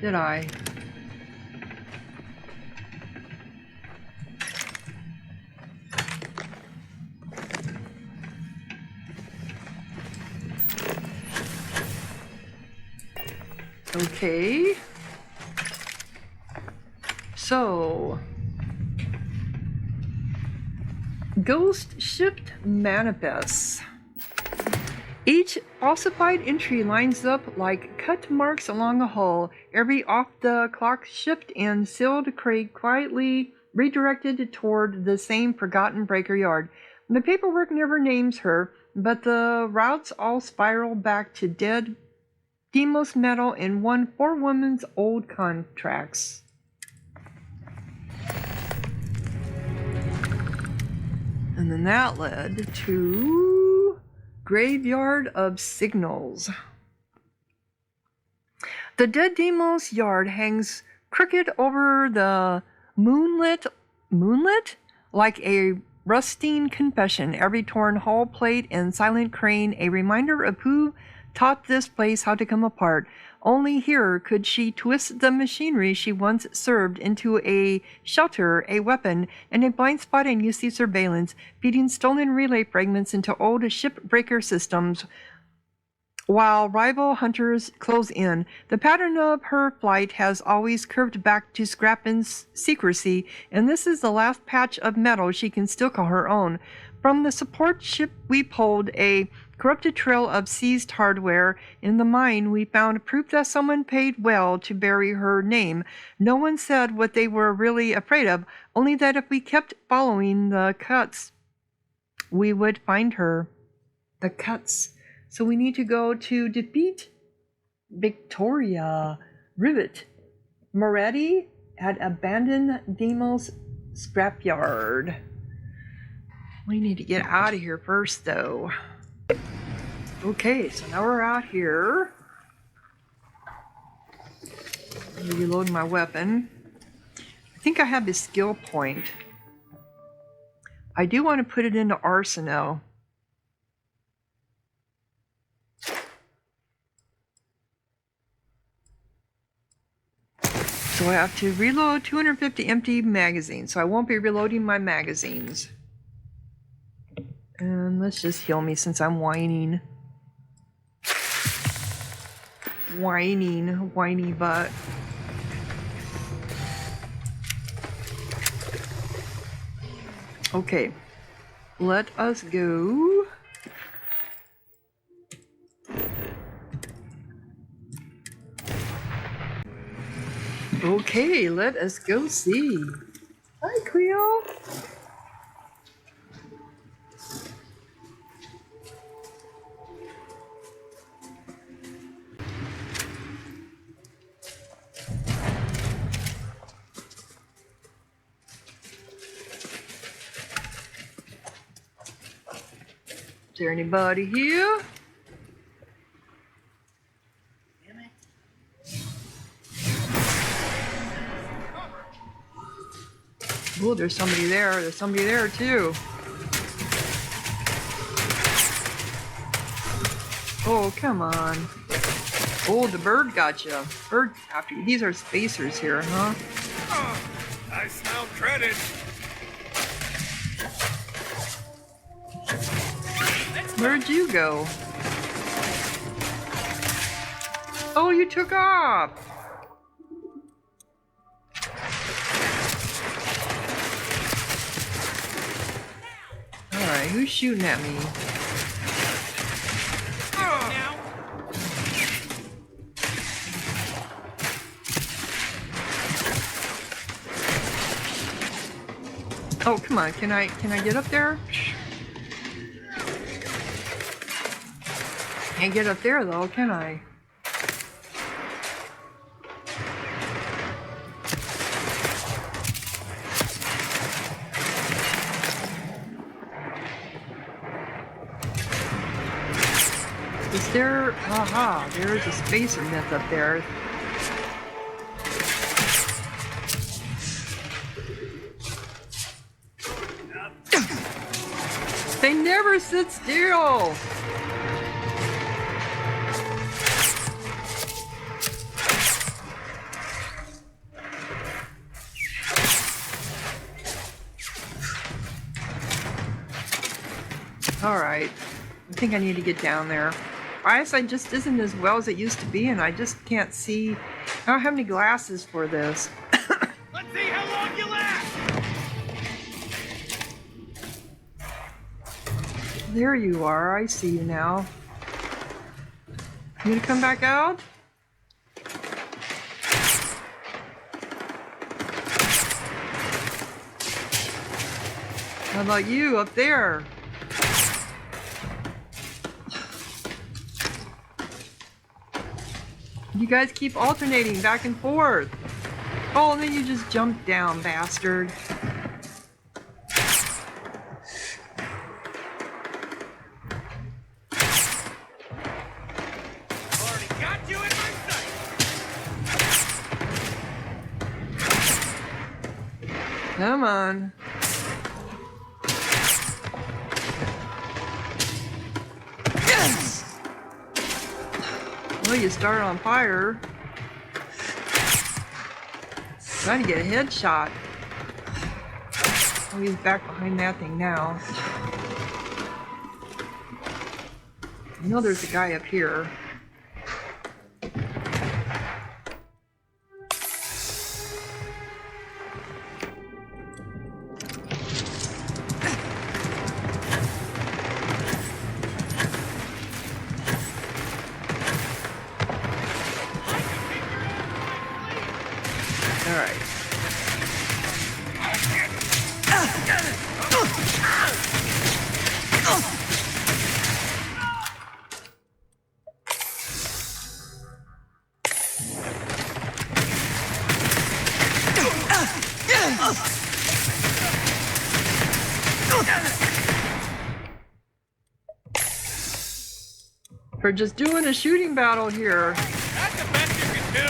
Did I? Okay. So, Ghost Shipped Manifests. Each falsified entry lines up like cut marks along a hull. Every off-the-clock shipped and sealed crate quietly redirected toward the same forgotten breaker yard. The paperwork never names her, but the routes all spiral back to dead Demos metal in one 4 women's old contracts. And then that led to Graveyard of Signals. The dead Demos yard hangs crooked over the moonlit like a rusting confession. Every torn hull plate and silent crane a reminder of who taught this place how to come apart. Only here could she twist the machinery she once served into a shelter, a weapon, and a blind spot and use the surveillance, feeding stolen relay fragments into old shipbreaker systems while rival hunters close in. The pattern of her flight has always curved back to scrap and secrecy, and this is the last patch of metal she can still call her own. From the support ship we pulled a corrupted trail of seized hardware. In the mine, we found proof that someone paid well to bury her name. No one said what they were really afraid of, only that if we kept following the cuts, we would find her. The cuts. So we need to go to defeat Victoria Rivet Moretti at abandoned Demos scrapyard. We need to get out of here first, though. Okay, so now we're out here. Reload my weapon. I think I have the skill point. I do want to put it into Arsenal. So I have to reload 250 empty magazines, so I won't be reloading my magazines. And let's just heal me since I'm whining. Whiny butt. Okay, let us go. Okay, let us go see. Hi, Cleo. Is there anybody here? Oh, there's somebody there. There's somebody there too. Oh, come on. Oh, the bird got you. Bird after you. These are spacers here, huh? Oh, I smell credit. Where'd you go? Oh, you took off. who's shooting at me? Now, Oh, come on. Can I get up there? Can't get up there though, can I? Is there... Aha, there's a spacer myth up there. They never sit still! Alright, I think I need to get down there. My eyesight just isn't as well as it used to be, and I just can't see. I don't have any glasses for this. Let's see how long you last! There you are, I see you now. You gonna come back out? How about you up there? You guys keep alternating back and forth. Oh, and then you just jump down, bastard. Already got you in my sight! Come on. Yes! Well, you start on fire. Trying to get a headshot. Oh, he's back behind that thing now. I know there's a guy up here. Alright. We're just doing a shooting battle here. That's the best you can do!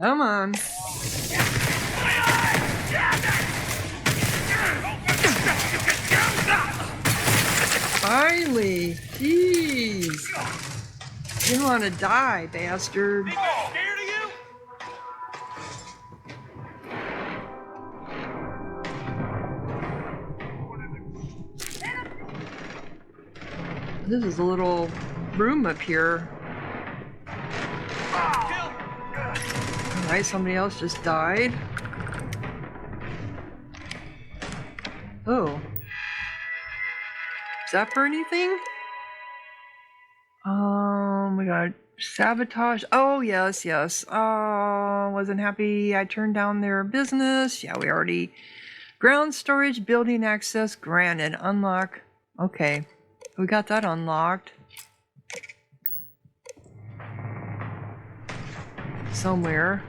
Come on. Finally! Jeez! Didn't want to die, bastard. Think I'm scared of you? This is a little room up here. Alright, somebody else just died. Oh. Is that for anything? We got sabotage. Oh, yes, yes. Wasn't happy I turned down their business. Yeah, we already... Ground storage, building access granted. Unlock. Okay. We got that unlocked. Somewhere.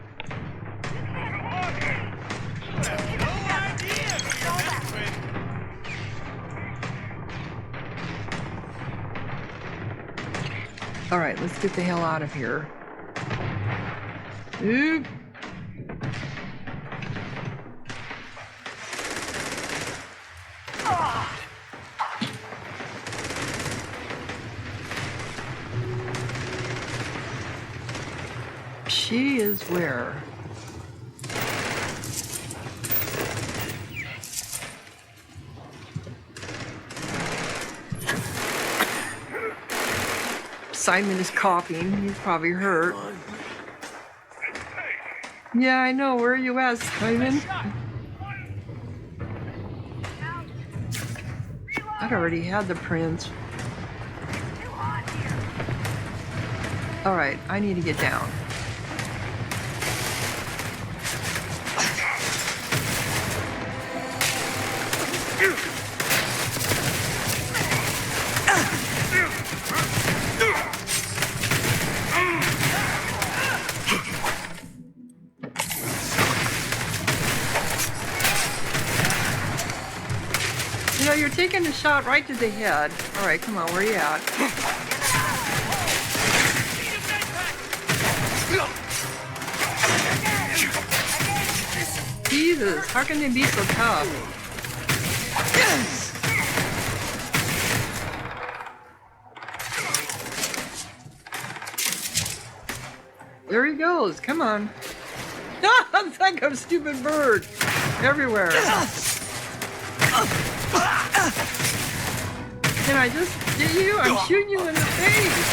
Alright, let's get the hell out of here. Oop. She is where? Simon is coughing. He's probably hurt. Yeah, I know. Where are you at, Simon? I'd already had the prince. Alright, I need to get down. You know, you're taking a shot right to the head. Alright, come on, where are you at? Jesus, how can they be so tough? There he goes, come on. It's like a stupid bird. Everywhere. Can I just get you? I'm shooting you in the face.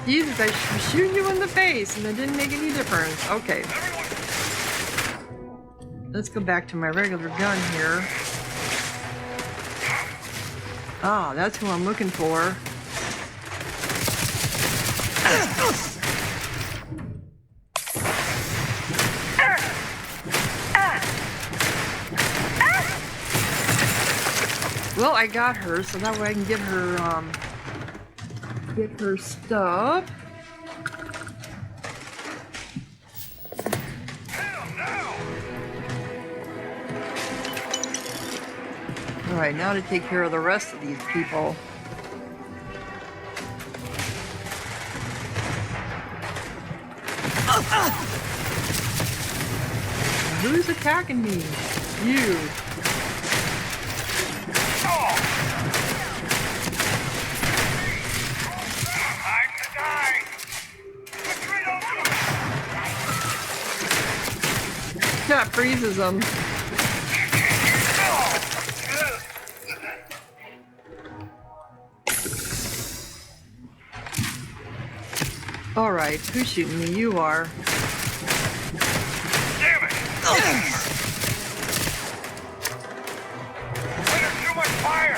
Jesus, I shoot you in the face and it didn't make any difference. Okay. Let's go back to my regular gun here. Ah, that's who I'm looking for. Well, I got her, so that way I can get her stuff. Alright, now to take care of the rest of these people. Who's attacking me? You. That freezes them. Alright, who's shooting me? You are. Damn it! There's too much fire!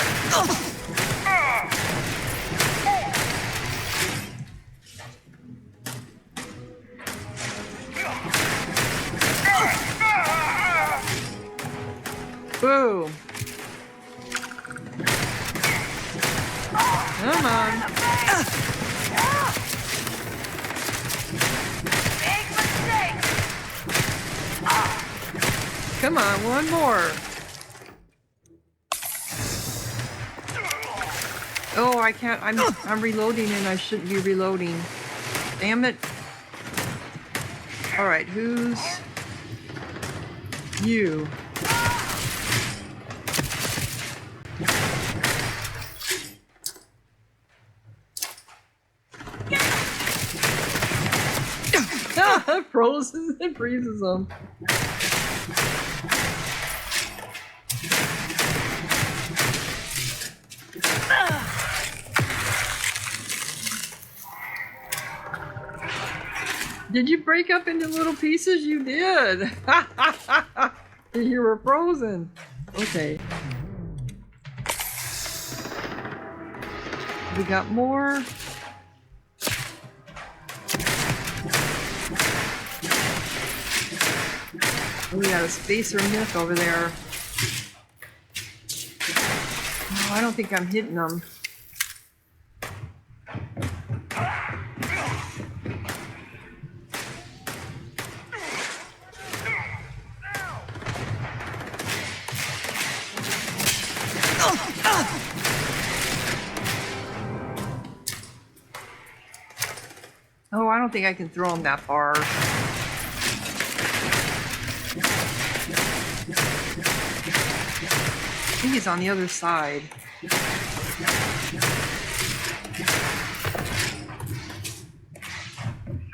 Boom. Come on. Come on, one more. Oh, I can't. I'm reloading and I shouldn't be reloading. Damn it. All right, who's you? It frozen. It freezes them. Did you break up into little pieces? You did. You were frozen. Okay. We got more. We got a spacer myth over there. No, I don't think I'm hitting them. Oh, I don't think I can throw him that far. I think he's on the other side.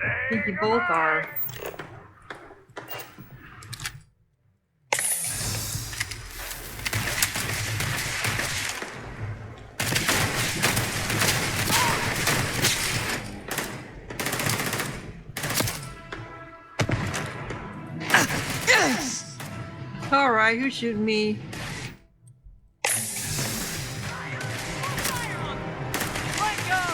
I think you both are. right, who's shooting me? Let go!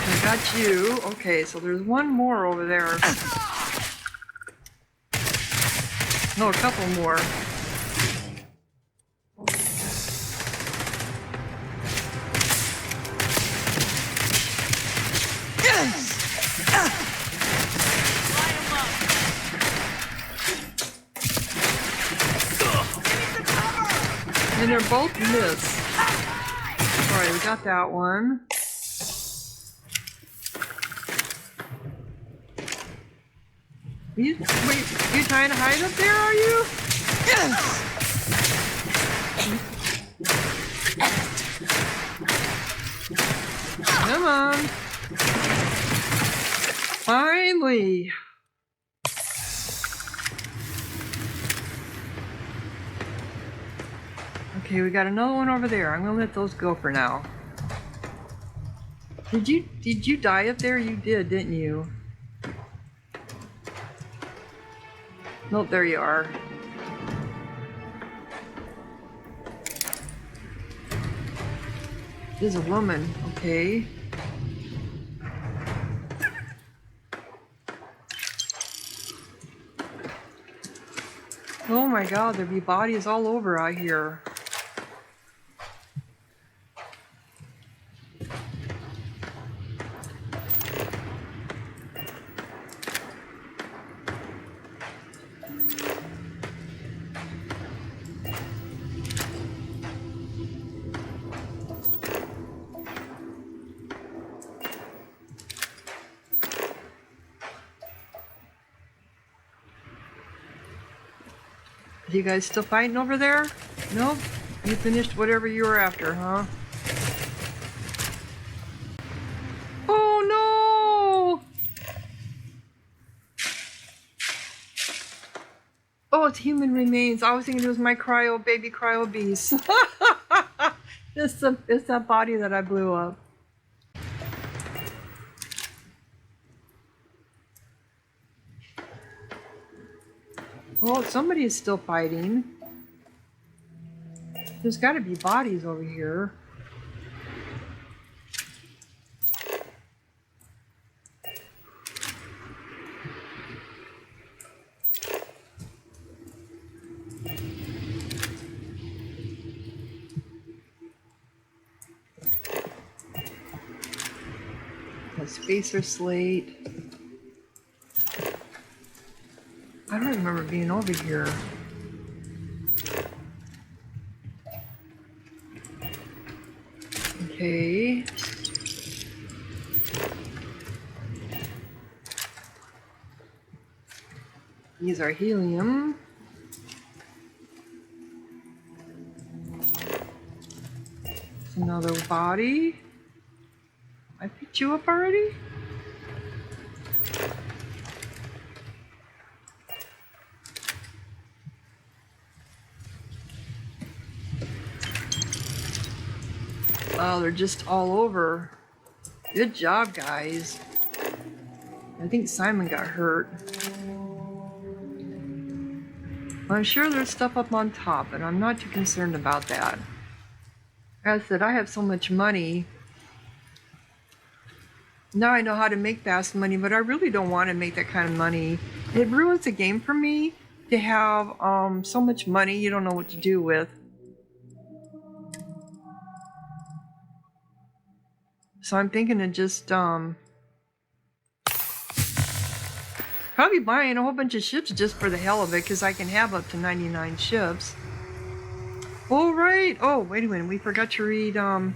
I got you. Okay, so there's one more over there. No, a couple more. And they're both missed. Alright, we got that one. Wait, you trying to hide up there, are you? Yes! Come on. Finally. Okay, we got another one over there. I'm gonna let those go for now. Did you die up there? You did, didn't you? Nope, there you are. There's a woman, okay. Oh my god, there'd be bodies all over out here. You guys still fighting over there? Nope. You finished whatever you were after, huh? Oh no! Oh, it's human remains. I was thinking it was my baby cryo beast. It's that body that I blew up. Oh, somebody is still fighting. There's got to be bodies over here. A spacer slate. I don't remember being over here. Okay. These are helium. It's another body. I picked you up already? Wow, they're just all over. Good job, guys. I think Simon got hurt. I'm sure there's stuff up on top, and I'm not too concerned about that. As I said, I have so much money. Now I know how to make fast money, but I really don't want to make that kind of money. It ruins the game for me to have so much money you don't know what to do with. So I'm thinking of just probably buying a whole bunch of ships just for the hell of it, because I can have up to 99 ships. All right. Oh, wait a minute. We forgot to read. Oh,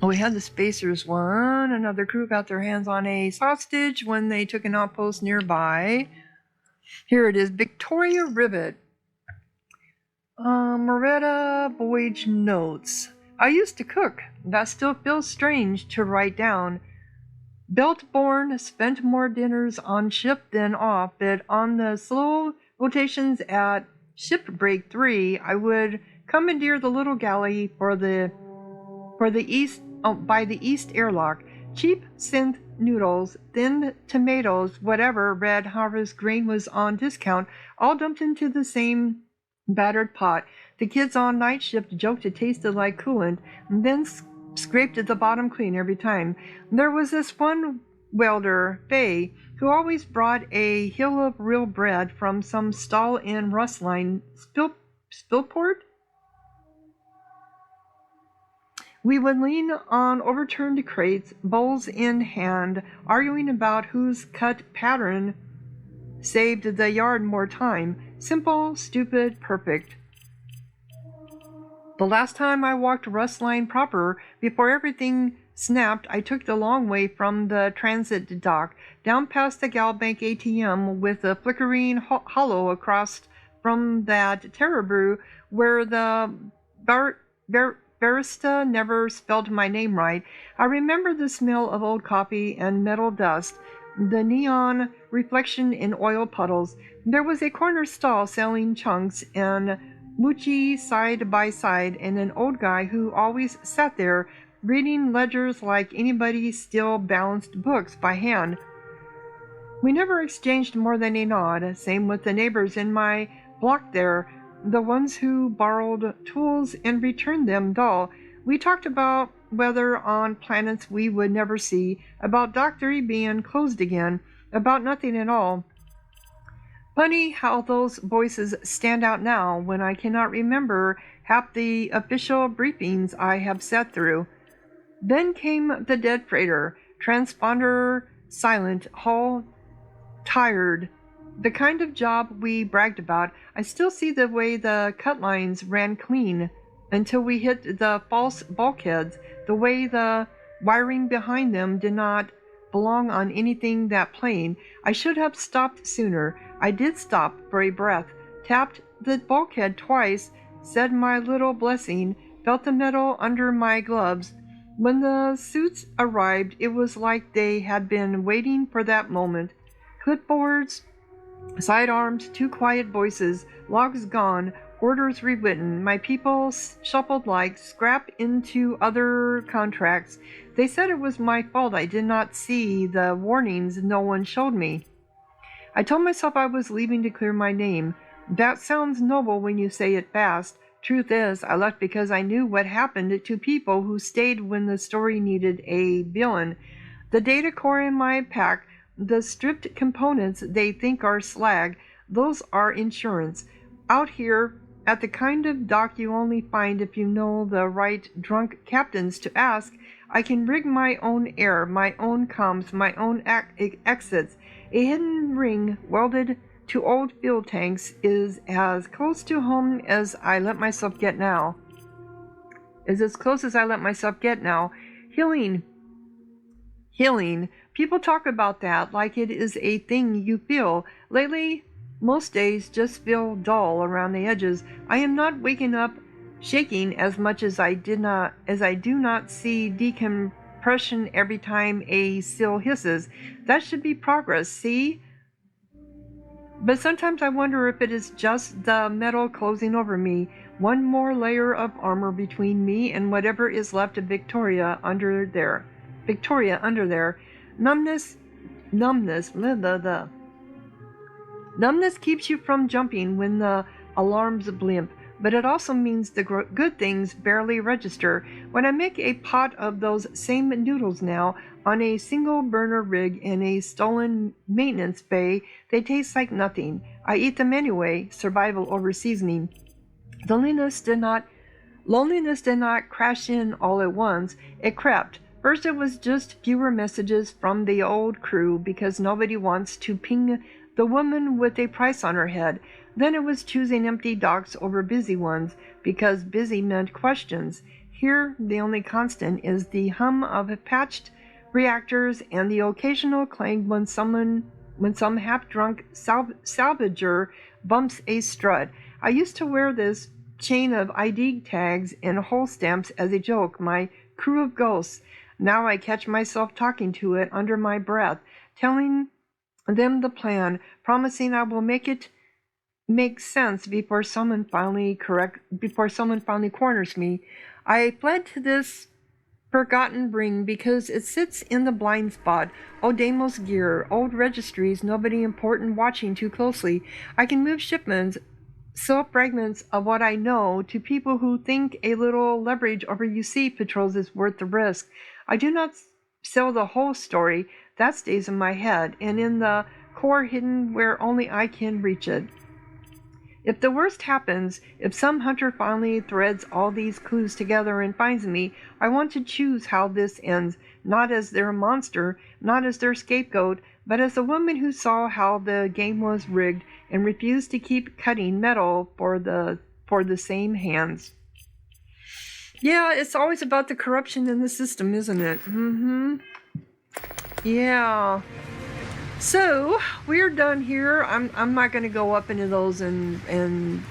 we had the Spacers one. Another crew got their hands on a hostage when they took an outpost nearby. Here it is, Victoria Rivet. Moretta Voyage Notes. I used to cook. That still feels strange to write down. Belt-born, spent more dinners on ship than off, but on the slow rotations at Shipbreak 3, I would commandeer the little galley by the east airlock. Cheap synth noodles, thinned tomatoes, whatever red harvest grain was on discount, all dumped into the same battered pot. The kids on night shift joked it tasted like coolant, and then scraped the bottom clean every time. There was this one welder, Faye, who always brought a hill of real bread from some stall in Rustline Spillport. We would lean on overturned crates, bowls in hand, arguing about whose cut pattern saved the yard more time. Simple, stupid, perfect. The last time I walked Rustline proper, before everything snapped, I took the long way from the transit dock, down past the Galbank ATM with a flickering hollow across from that Terrabrew where the barista never spelled my name right. I remember the smell of old coffee and metal dust, the neon reflection in oil puddles. There was a corner stall selling chunks and moochie side by side, and an old guy who always sat there reading ledgers like anybody still balanced books by hand. We never exchanged more than a nod. Same with the neighbors in my block there, the ones who borrowed tools and returned them dull. We talked about weather on planets we would never see, about Doctor being closed again, about nothing at all. Funny how those voices stand out now when I cannot remember half the official briefings I have sat through. Then came the dead freighter, transponder silent, hull tired. The kind of job we bragged about. I still see the way the cut lines ran clean until we hit the false bulkheads, the way the wiring behind them did not belong on anything that plain. I should have stopped sooner. I did stop for a breath, tapped the bulkhead twice, said my little blessing, felt the metal under my gloves. When the suits arrived, it was like they had been waiting for that moment. Clipboards, sidearms, two quiet voices, logs gone, orders rewritten. My people shuffled like scrap into other contracts. They said it was my fault I did not see the warnings no one showed me. I told myself I was leaving to clear my name. That sounds noble when you say it fast. Truth is, I left because I knew what happened to people who stayed when the story needed a villain. The data core in my pack, the stripped components they think are slag, those are insurance. Out here, at the kind of dock you only find if you know the right drunk captains to ask, I can rig my own air, my own comms, my own exits. A hidden ring welded to old fuel tanks is as close to home as I let myself get now. Healing. People talk about that like it is a thing you feel. Lately, most days just feel dull around the edges. I am not waking up shaking as much as I do not see decompression every time a seal hisses. That should be progress, see? But sometimes I wonder if it is just the metal closing over me, one more layer of armor between me and whatever is left of Victoria under there. Numbness keeps you from jumping when the alarms blimp, but it also means the good things barely register. When I make a pot of those same noodles now, on a single burner rig in a stolen maintenance bay, they taste like nothing. I eat them anyway, survival over seasoning. Loneliness did not crash in all at once. It crept. First it was just fewer messages from the old crew because nobody wants to ping the woman with a price on her head. Then it was choosing empty docks over busy ones because busy meant questions. Here the only constant is the hum of patched reactors and the occasional clang when some half-drunk salvager bumps a strut. I used to wear this chain of ID tags and hole stamps as a joke. My crew of ghosts. Now I catch myself talking to it under my breath, telling them the plan, promising I will make it make sense before someone finally corners me. I fled to this forgotten ring because it sits in the blind spot. Old Deimos gear, old registries, nobody important watching too closely. I can move shipments, sell fragments of what I know to people who think a little leverage over UC patrols is worth the risk. I do not sell the whole story. That stays in my head and in the core hidden where only I can reach it. If the worst happens, if some hunter finally threads all these clues together and finds me, I want to choose how this ends, not as their monster, not as their scapegoat, but as the woman who saw how the game was rigged and refused to keep cutting metal for the same hands. Yeah, it's always about the corruption in the system, isn't it? Yeah. So, we're done here. I'm not going to go up into those and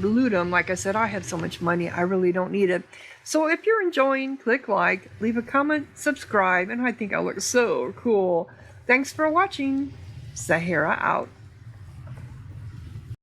loot them. Like I said, I have so much money, I really don't need it. So if you're enjoying, click like, leave a comment, subscribe, and I think I look so cool. Thanks for watching. Sahara out.